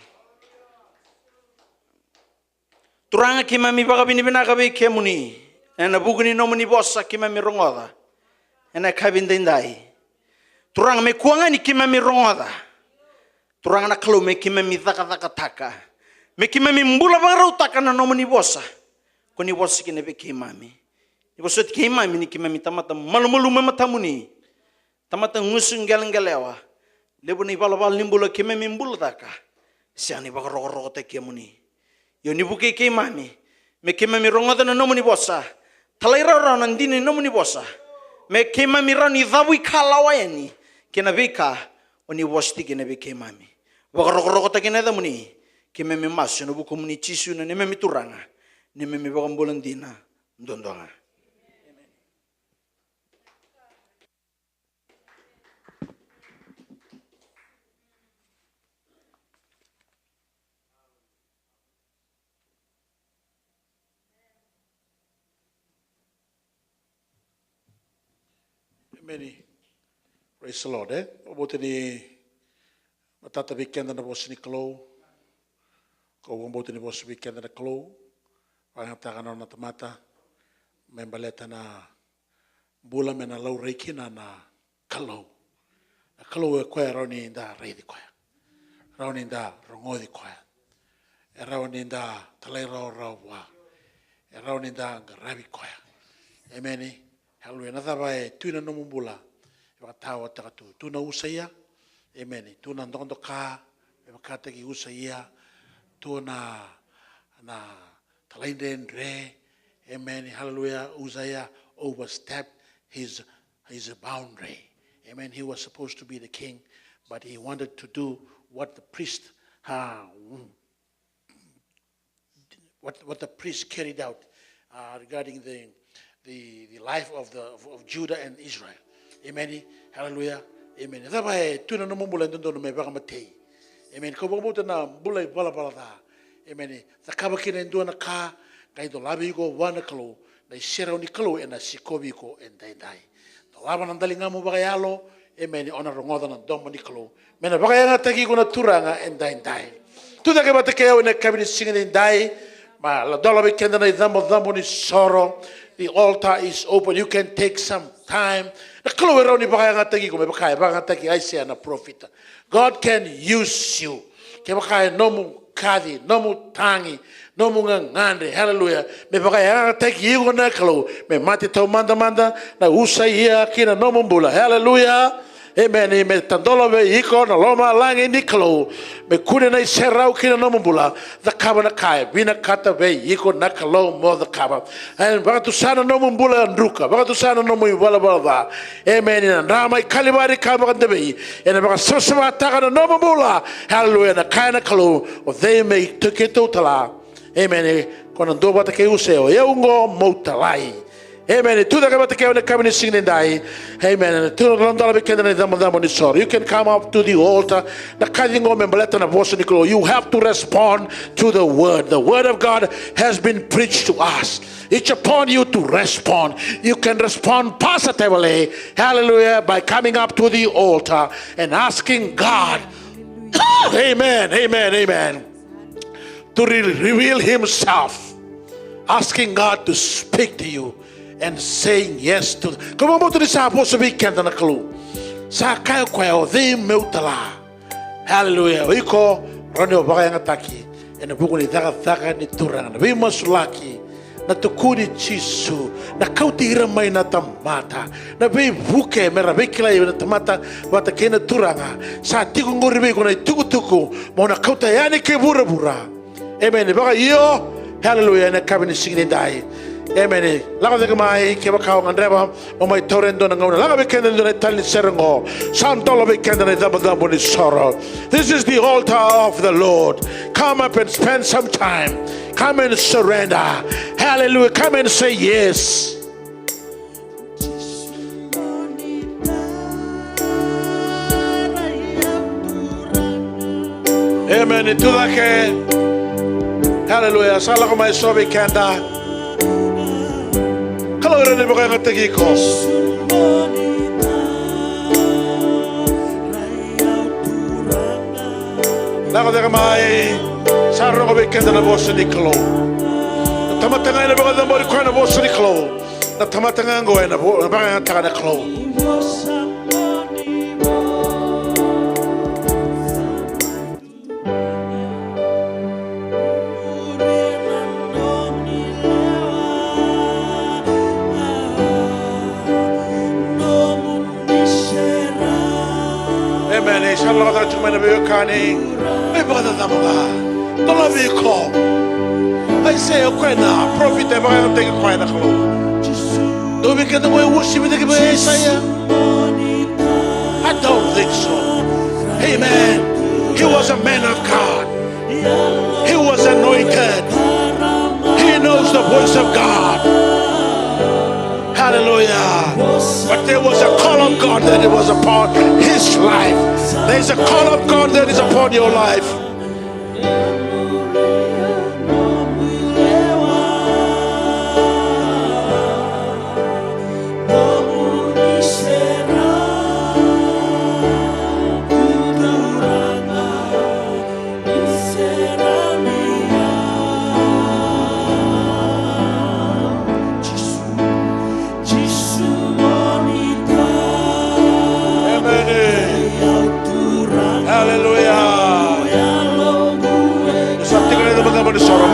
[SPEAKER 6] turanga kimami baka bini bina kabi kemuni ena buke ni nomuni bosa kimami rongoda ena kabinda indai turanga me kuanga ni kimami rongoda turanga na kalo me kimami taka me kimami mbula baka utaka na nomuni bosa Koni bosa kine be kimami. Ni bosa kimami ni kimami tamata malu matamuni. Tamata ngusung galengalewa. Lebu ni bala nimbula kimami mbula taka. Siani baka roko te kimuni. Yo ni buke kimami. Me kimami rongoda na nomuni bosa. Talaira rana ndini nomuni bosa. Me kimami rani dhawi kalawayani. Kina beka oni bosti kine be kimami. Baka roko te kine damuni. Kimami masu no buku muni chisu na nememi turanga. Ni mimi bakang bulan dina ndondonga.
[SPEAKER 3] Many praise the Lord. Obote ni matata weekend na bosi ni klo. Ko obote ni bosi weekend na klo. Pangatakan na tamata, membaleta na bula mena lau reikina na kalau. Na kalau e koe rauni inda reidi koe. Rauni inda rongodi koe. E rauni inda talai rau wa. E rauni inda ngarabi koe. Emeni, halui nathaba e tuina nomu bula. E wakatawa takatu. Tuna usaya. Emeni, tuna ndondo ka. E wakataki usaya. Tuna Talaiden re, amen, hallelujah, Uzziah overstepped his boundary. Amen, he was supposed to be the king, but he wanted to do what the priest, what the priest carried out regarding the life of Judah and Israel. Amen, hallelujah, amen. Dapat tu na numbulan tu na may bakamatay. Amen, kau bamutan na bulay bala da. Amen. Takaba kina ndua na ka kai do labi ko wana kalo na shera ni kalo ena sikobi ko endai. Do laba nang dalinga mo bagayalo. Amen. Ona rongoda na domo ni kalo. Mena bagayanga tagi ko na turanga endai. Tu da ke batakeo na kabini singin endai. Ma la dola be kenda na dambo ni soro. The altar is open. You can take some time. Na kalo ero ni bagayanga tagi ko me bagayanga tagi ai sia na profita. God can use you. Ke bakay nomu kadi, nomu tangi, nomu ngande, hallelujah. Me bakaya tek yigo na kalo, me mati tau manda na usaya kina nomu bula, hallelujah. Amen. Me tandolo be iko na loma langi ni kalo, me kune na serau kina nomu bula, the kaba na kai, bina kata be iko na kalo mo the kaba. And bagatu sana nomu bula andruka, bagatu sana nomu bala. Amen. And rama kalibari kaba kandebe, and bagasosama taka na nomu bula, hallelujah. Na kai na kalo, or they may take it totala. Amen. Kona ndo bata ke useo, ye ungo motalai. Amen. Tu da kabata kaya na kami ni singin dai. Amen. Tu lang dala bikenda na damo ni sor. You can come up to the altar. Na kaya ngo membaleta na voice ni Klo. You have to respond to the word. The word of God has been preached to us. It's upon you to respond. You can respond positively, hallelujah, by coming up to the altar and asking God, amen, amen, amen, to reveal himself, asking God to speak to you and saying yes to. Come on to the supposed to be kenda na kalu. Sa kayo kwayo the meutala. Hallelujah. Iko rano bagay ngataki. And the book ni daga ni turang. We must lucky. Na tukuni chisu na kautira mai na tamata na be buke mera be kila na tamata wata kena turanga sa tiku ngori be kona tuku mo na kauta yani ke bura amen baka yo hallelujah na kabini sigini dai amen laga de mai ke baka ngandreba mo mai torendo na ngona laga be kenda na tali serengo santolo be kenda na dabada ni sorrow. This is the altar of the Lord. Come up and spend some time. Come and surrender. Hallelujah. Come and say yes. Amen. Itu lagi. Hallelujah. Salah kau mai sobi kanda. Kalau orang ni bukan ngerti kau. Lagu dah mai. Sarro ko bekenda na boss ni Klo. Tamatanga na baga mo ko na boss ni Klo. Na tamatanga ngo na baga ta na Klo. Amen. Inshallah ta chuma na be kani. Be baga ta baga. Don't love you call. I say, okay, now, prophet, I'm going to take a quiet close. Don't we get the way worship with the Messiah? I don't think so. Amen. He was a man of God. He was anointed. He knows the voice of God. Hallelujah. But there was a call of God that it was upon his life. There's a call of God that is upon your life.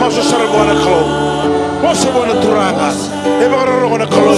[SPEAKER 3] Masuk sarang buana kalau, masuk buana turanga, hebat orang buana kalau.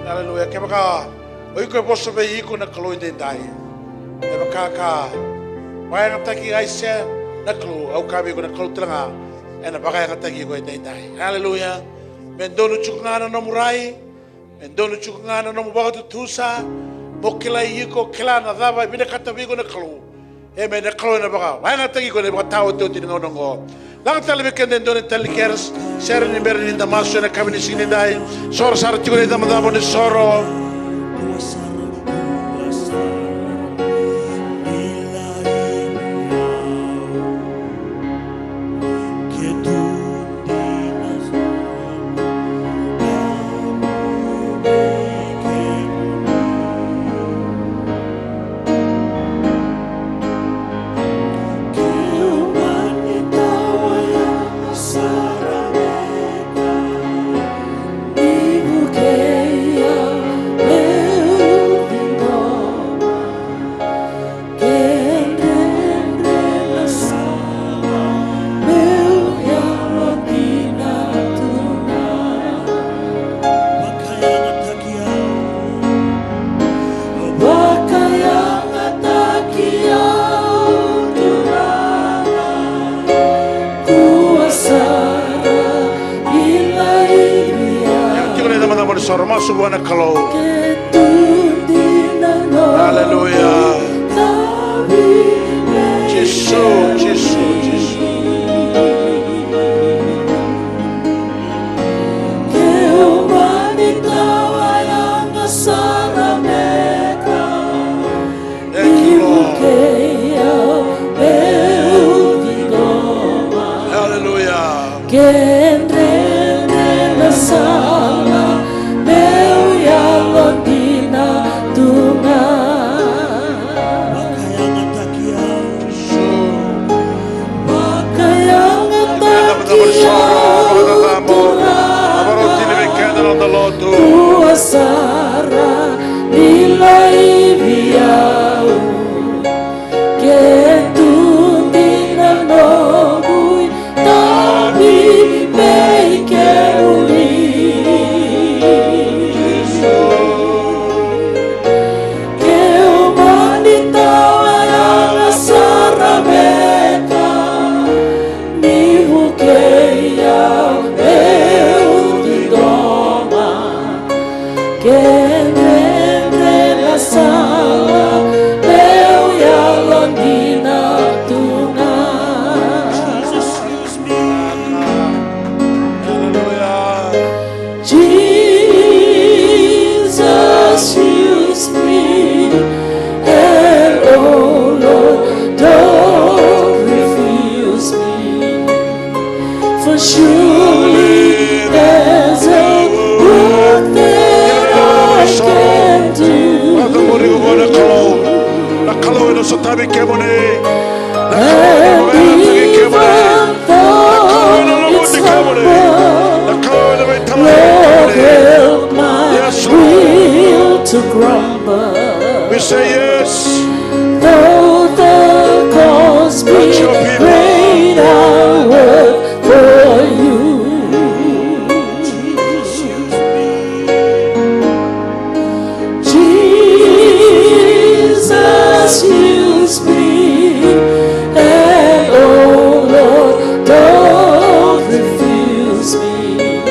[SPEAKER 3] Hallelujah. Kaya oi ko posso be iko na kaloy den dai. E baka ka. Wai na taki ai se na klu au kabi ko na klu tranga ena bakai katagi ko dai dai. Hallelujah. Mendonu chukngana no murai, mendonu chukngana no mubagatu tusa, mokila yiko kila na dava bine katabi ko na klu. E me na klu na baka. Wai katagi ko na baka tao to tin ngonongo. Lang talabi kende ndone talikers, ser ni berin da maso na kabini sini dai. Sor sar tiko da madamo ni soro. Hallelujah. Jesus. Thank you, Lord.
[SPEAKER 7] Sara nilai viau que tu dina no bui tabi me que humanita ayana Sara beka ni hukeia eu digoma que entre la sala meu ya londina tuna. Jesus use me, and oh Lord, don't refuse me, for surely there's a work that I can do. And even though it's humble, Lord, help my will to grumble.
[SPEAKER 3] We say yes.
[SPEAKER 7] Though the cause be great, I'll work for you. Jesus, use me, and oh Lord, don't refuse me,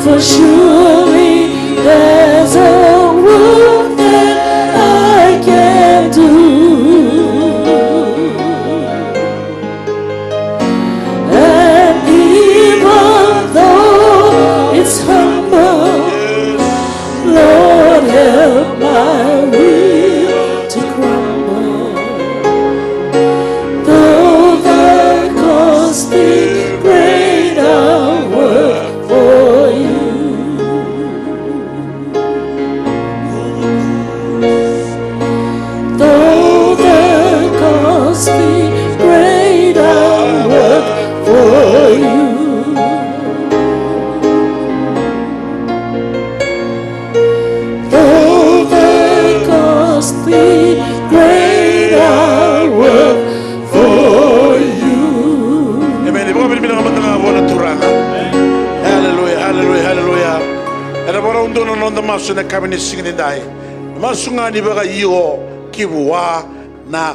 [SPEAKER 7] for surely there's a work that I can do. And even though it's humble, Lord, help my will to crumble. Though the cost be great, I'll work for you. Though the cost be great, I'll work for you. Though the cost be great, I'll work for you.
[SPEAKER 3] Amen. Hallelujah. Era bora undono non da maso na kabini singini dai. Masunga ni baga iyo kibuwa na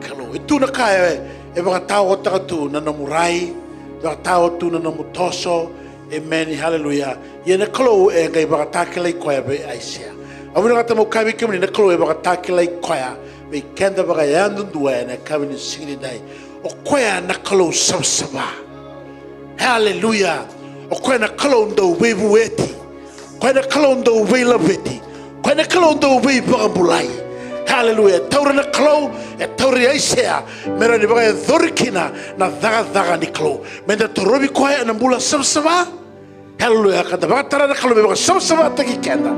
[SPEAKER 3] kalo. Itu na kaya e wakatau o takatu na namurai, wakatau tu na namutoso, amen, hallelujah. Ia na kalo e ngai wakatakila I koia be aisia. Awina kata mo kawi kemani na kalo e wakatakila I koia, me kenda wakayandundua e na kawi ni singini dai. O koia na kalo sabsaba. Hallelujah. O koia na kalo ndo wevu eti. Koia na kalo ndo weila beti. Koia na kalo ndo wei wakambulai. Hallelujah. Taura na kalo e tauri aisea. Mera ni wakaya dhorikina na dhaga ni kalo. Menda torobi koia na mbula sabsaba. Hallelujah. Kata wakatara na kalo me waka sabsaba taki kenda.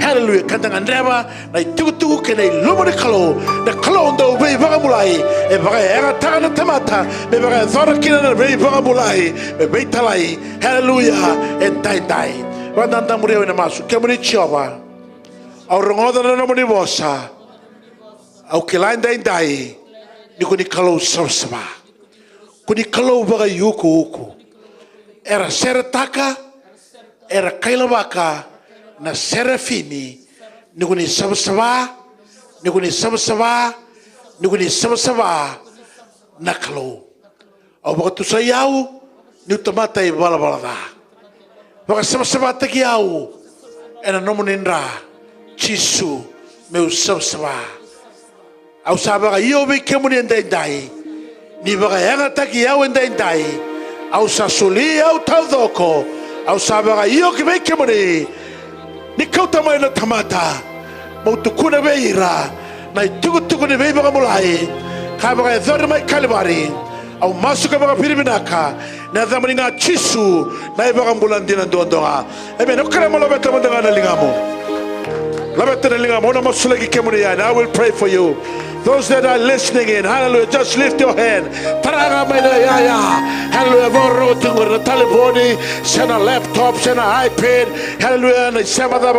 [SPEAKER 3] Hallelujah. Kata ngandreba na itukutuku kena ilumo ni kalo. Na kalo ndo wei wakambulai. E wakaya ega taga na tamata. Me wakaya dhorikina na wei wakambulai. Me wei talai. Hallelujah. E tai. Wadanda muriau na masu. Kemuri chioba. Au rongoda na namuni bosa. Au kilain dai. Ni kuni kalau sabsaba. Kuni kalau baga yuku. Era seretaka. Era kailabaka. Na serafini. Ni kuni sabsaba. Ni kuni sabsaba. Ni kuni sabsaba. Na kalau. Au baga tusayau. Ni utamata I bala da. Baga sabsaba taki au. Era nomunindra. Chisu. Meu sabsaba. Au sabaga io be kemuni endai ni baga yanga taki au endai au sasuli au taudoko au sabaga io ke be kemuni ni kauta mai na tamata mo tukuna beira na tuku ni be baga mulai ka baga dhor mai kalibari au masuka baga piribinaka na dhamani nga chisu na baga mulandina ndondoa ebe no kala mo lobeta mo ndanga na lingamo lobeta na lingamo na masulagi kemuni ya I will pray for you. Those that are listening in, hallelujah, just lift your hand. Hallelujah, vorroting with a telephone, send a laptop, send an iPad, hallelujah, and some of the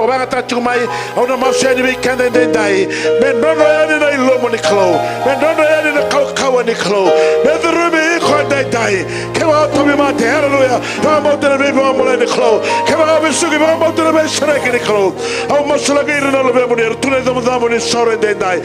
[SPEAKER 3] to my own emotion weekend and then die. Men don't know any Lomoniclo, men don't know any Kawaniclo, men the Ruby could die. Come out to me, Mate, hallelujah, come out to the baby on the clo, come out and sugar about to the best in the clo. How much will I get in all of them? Two of them is sorry and then die.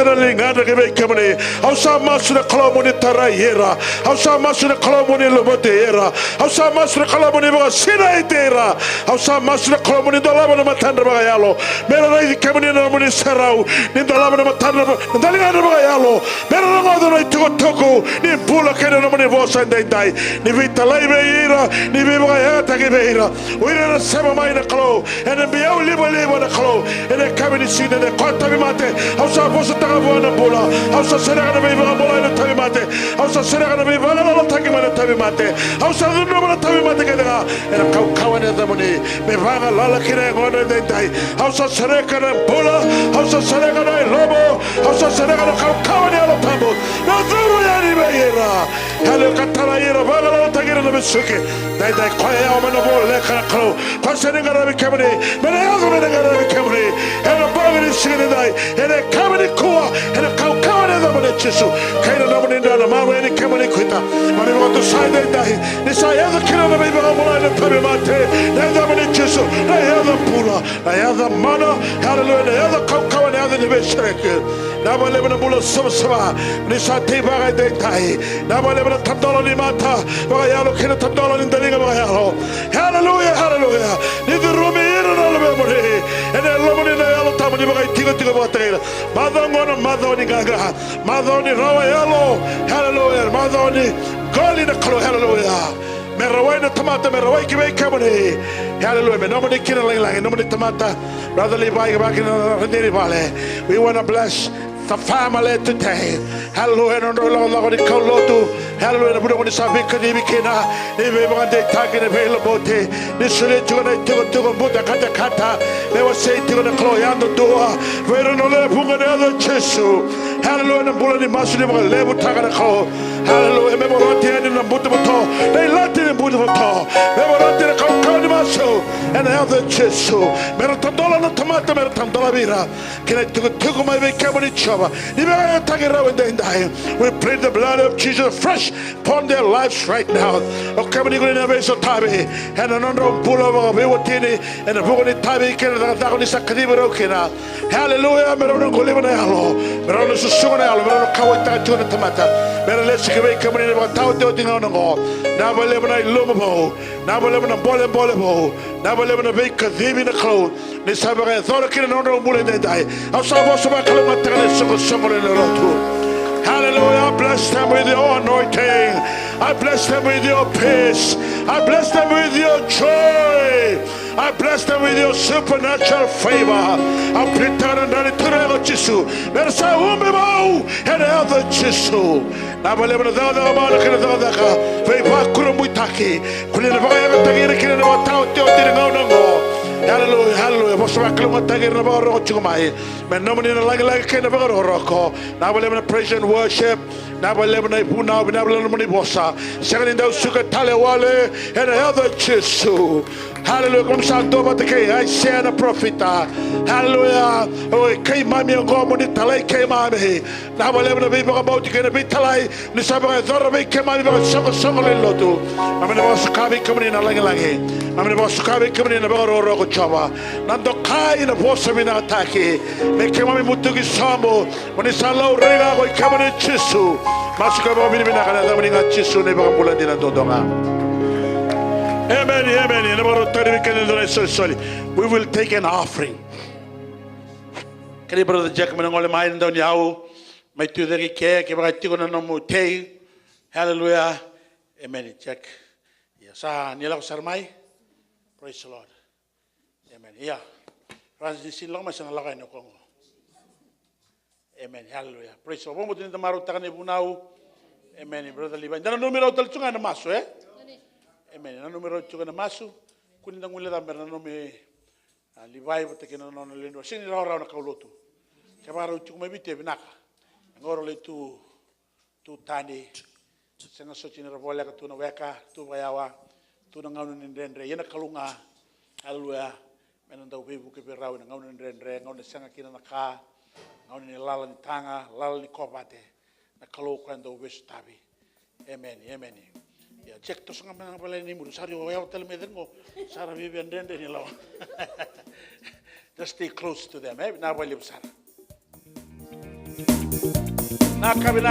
[SPEAKER 3] Ngada ke be kemane au sa masu na kolomoni tarayera au sa masu na kolomoni lobotera au sa masu na kolomoni ba sina itera au sa masu na kolomoni dolaba na matanda ba yalo mera rai kemane na moni sarau ni dolaba na matanda ndalinga na ba yalo mera na ngodo na toko ni pula kena na moni bosa ndai ni vita lai beira ni be ba ya ta ke beira uira na sema mai na klo ene be au libo na klo ene kamini sina de kota bi mate au sa bosa ta na bola au sa serega na beiva bola na tabi mate au sa serega na beiva na taki na tabi mate au sa no na tabi mate ke da era kau na da moni me vaga la kire ngona dai au sa serega na bola au sa serega na lobo au sa serega na kau na lo tambo na zuru ya ni beira halo katara ira vaga la taki na besuke dai koya o mano bola ka kau pa serega na kemre me na yo me na kemre era baga ni sine dai era kamani kuwa and a cow na the chisu, kind of nominee down the mountain and coming in quicker. But I want to sign that day. This I have the killer of the baby on the Tabimate, then the many chisu, they have the pula, they have the mana, hallelujah, they have the cow and the other division. Now I live in a bull of Sumsava, Nisati Baga de Tai. Now I live in a Tandola di Mata, Bayalo Kina Tandola in the Ring of Bayalo. Hallelujah, hallelujah. Neither Rumi in all of memory, and then Lomani in the Yellow Tamani Tigo to Batera. Mother Madoni Gaga, Madoni Rawayalo, hallelujah, Madoni, Goli the Klo, hallelujah. Meraway the Tamata, Meraway Kibe Kamani, hallelujah. Nobody killing like nobody Tamata, Brother Levi back in the Valley. We want to bless the family today. Hallelujah, and Lord, hallelujah, the Buddha Sabi Kadimikina, everyone they taking available. This really to Buddha Katakata, they were saying to the Cloyando door, where no level the other Chesu. Hallelujah, and Bullet Masu level Tagako. Hallelujah, Memorati and the Buddha, they let in the Buddha, they were not in the Kakanimaso and the other Chesu. Meratandola no Tomata, Meratandola Vira. Can I took my vocabulary chova? We pray the blood of Jesus fresh upon their lives right now. O kamani ko na beso tabi, and another pulo of Bewatini and the Bugani Tabi can Dagoni Sakadibro Kina. Hallelujah, Meron Golivana Halo, Meron susungana alo mero kawai ta tuna tamata mero let's give it coming in about tau tau tinga ngo na bale bana iloma bo na bale bana bole bo na bale bana be kadhibi na klo ni sabara thora kina no mule de dai au sa bo sa kalo mata ne sungo le rotu. Hallelujah. I bless them with your anointing. I bless them with your peace. I bless them with your joy. I bless them with your supernatural favor. I pretend that it to Jesus. There's a woman and other Jesus. Now, I live in the other man. I can't do that. Very back. Couldn't we take? Couldn't ever take it? Couldn't ever tell you? No. Hallelujah, hallelujah. Posso acclamare che non va roccio mai. Ma non mi ne like che non va rocco. Now we live in praise and worship. Now we live in puna, we never learn money bossa. Second in those sugar tale wale and other chisu. Hallelujah. Come santo batake. I say the prophet. Hallelujah. Oh, kai mami ngo mo ni tale kai mami. Now we live in the people about to get a bit tale. Ni sabara zorbe kai mami ba songo le lotu. Amene boss kabi coming in langi. Amene boss kabi coming in about rocco chava. Nando kai na bossa mina ataki. Me kai mami mutugi sambo. Moni salo rega ko kamane chisu. Masuka ba bini bina kana zamani nga chisu ne ba mulandi na dodonga. Amen, amen. We will take an offering. Can you brother Jack Manangole Mayan down Yao? My two the cake, if I took on a mute. Hallelujah. Amen. Jack. Yes, Nila Sarmai. Praise the Lord. Amen. Yeah. Francis Lomas and Alaga no Congo. Amen. Hallelujah. Praise the Lord. One in the Marutani Bunau. Amen. Brother Liban. Then a numero del Tunga and Maso, eh? Amen. Na numero chuga na masu kuninda ngule da merna no me livai bote ke no lendo sini ra na kaulotu ke baro chuga me bite binaka ngoro le tu tani senga sochi na bola ka tu na weka tu bayawa tu na ngau ni ndendre yena kalunga haleluya mena ndau bebu ke berau na ngau ni ndendre ngau ni senga kina na ka ngau ni lala ni tanga lala ni kopate na kalo kwenda ubesu tabi. Amen. Amen. Ya cek to sanga mana pala ni muru sari wa hotel me dengo sara vive andende ni lawa. Just stay close to them, eh? Na wali sara. Naka. Amen.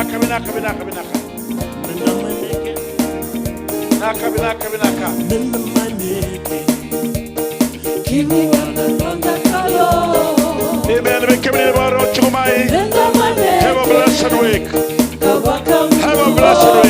[SPEAKER 3] We come in about chumai. Have a blessed week. Have a blessed week.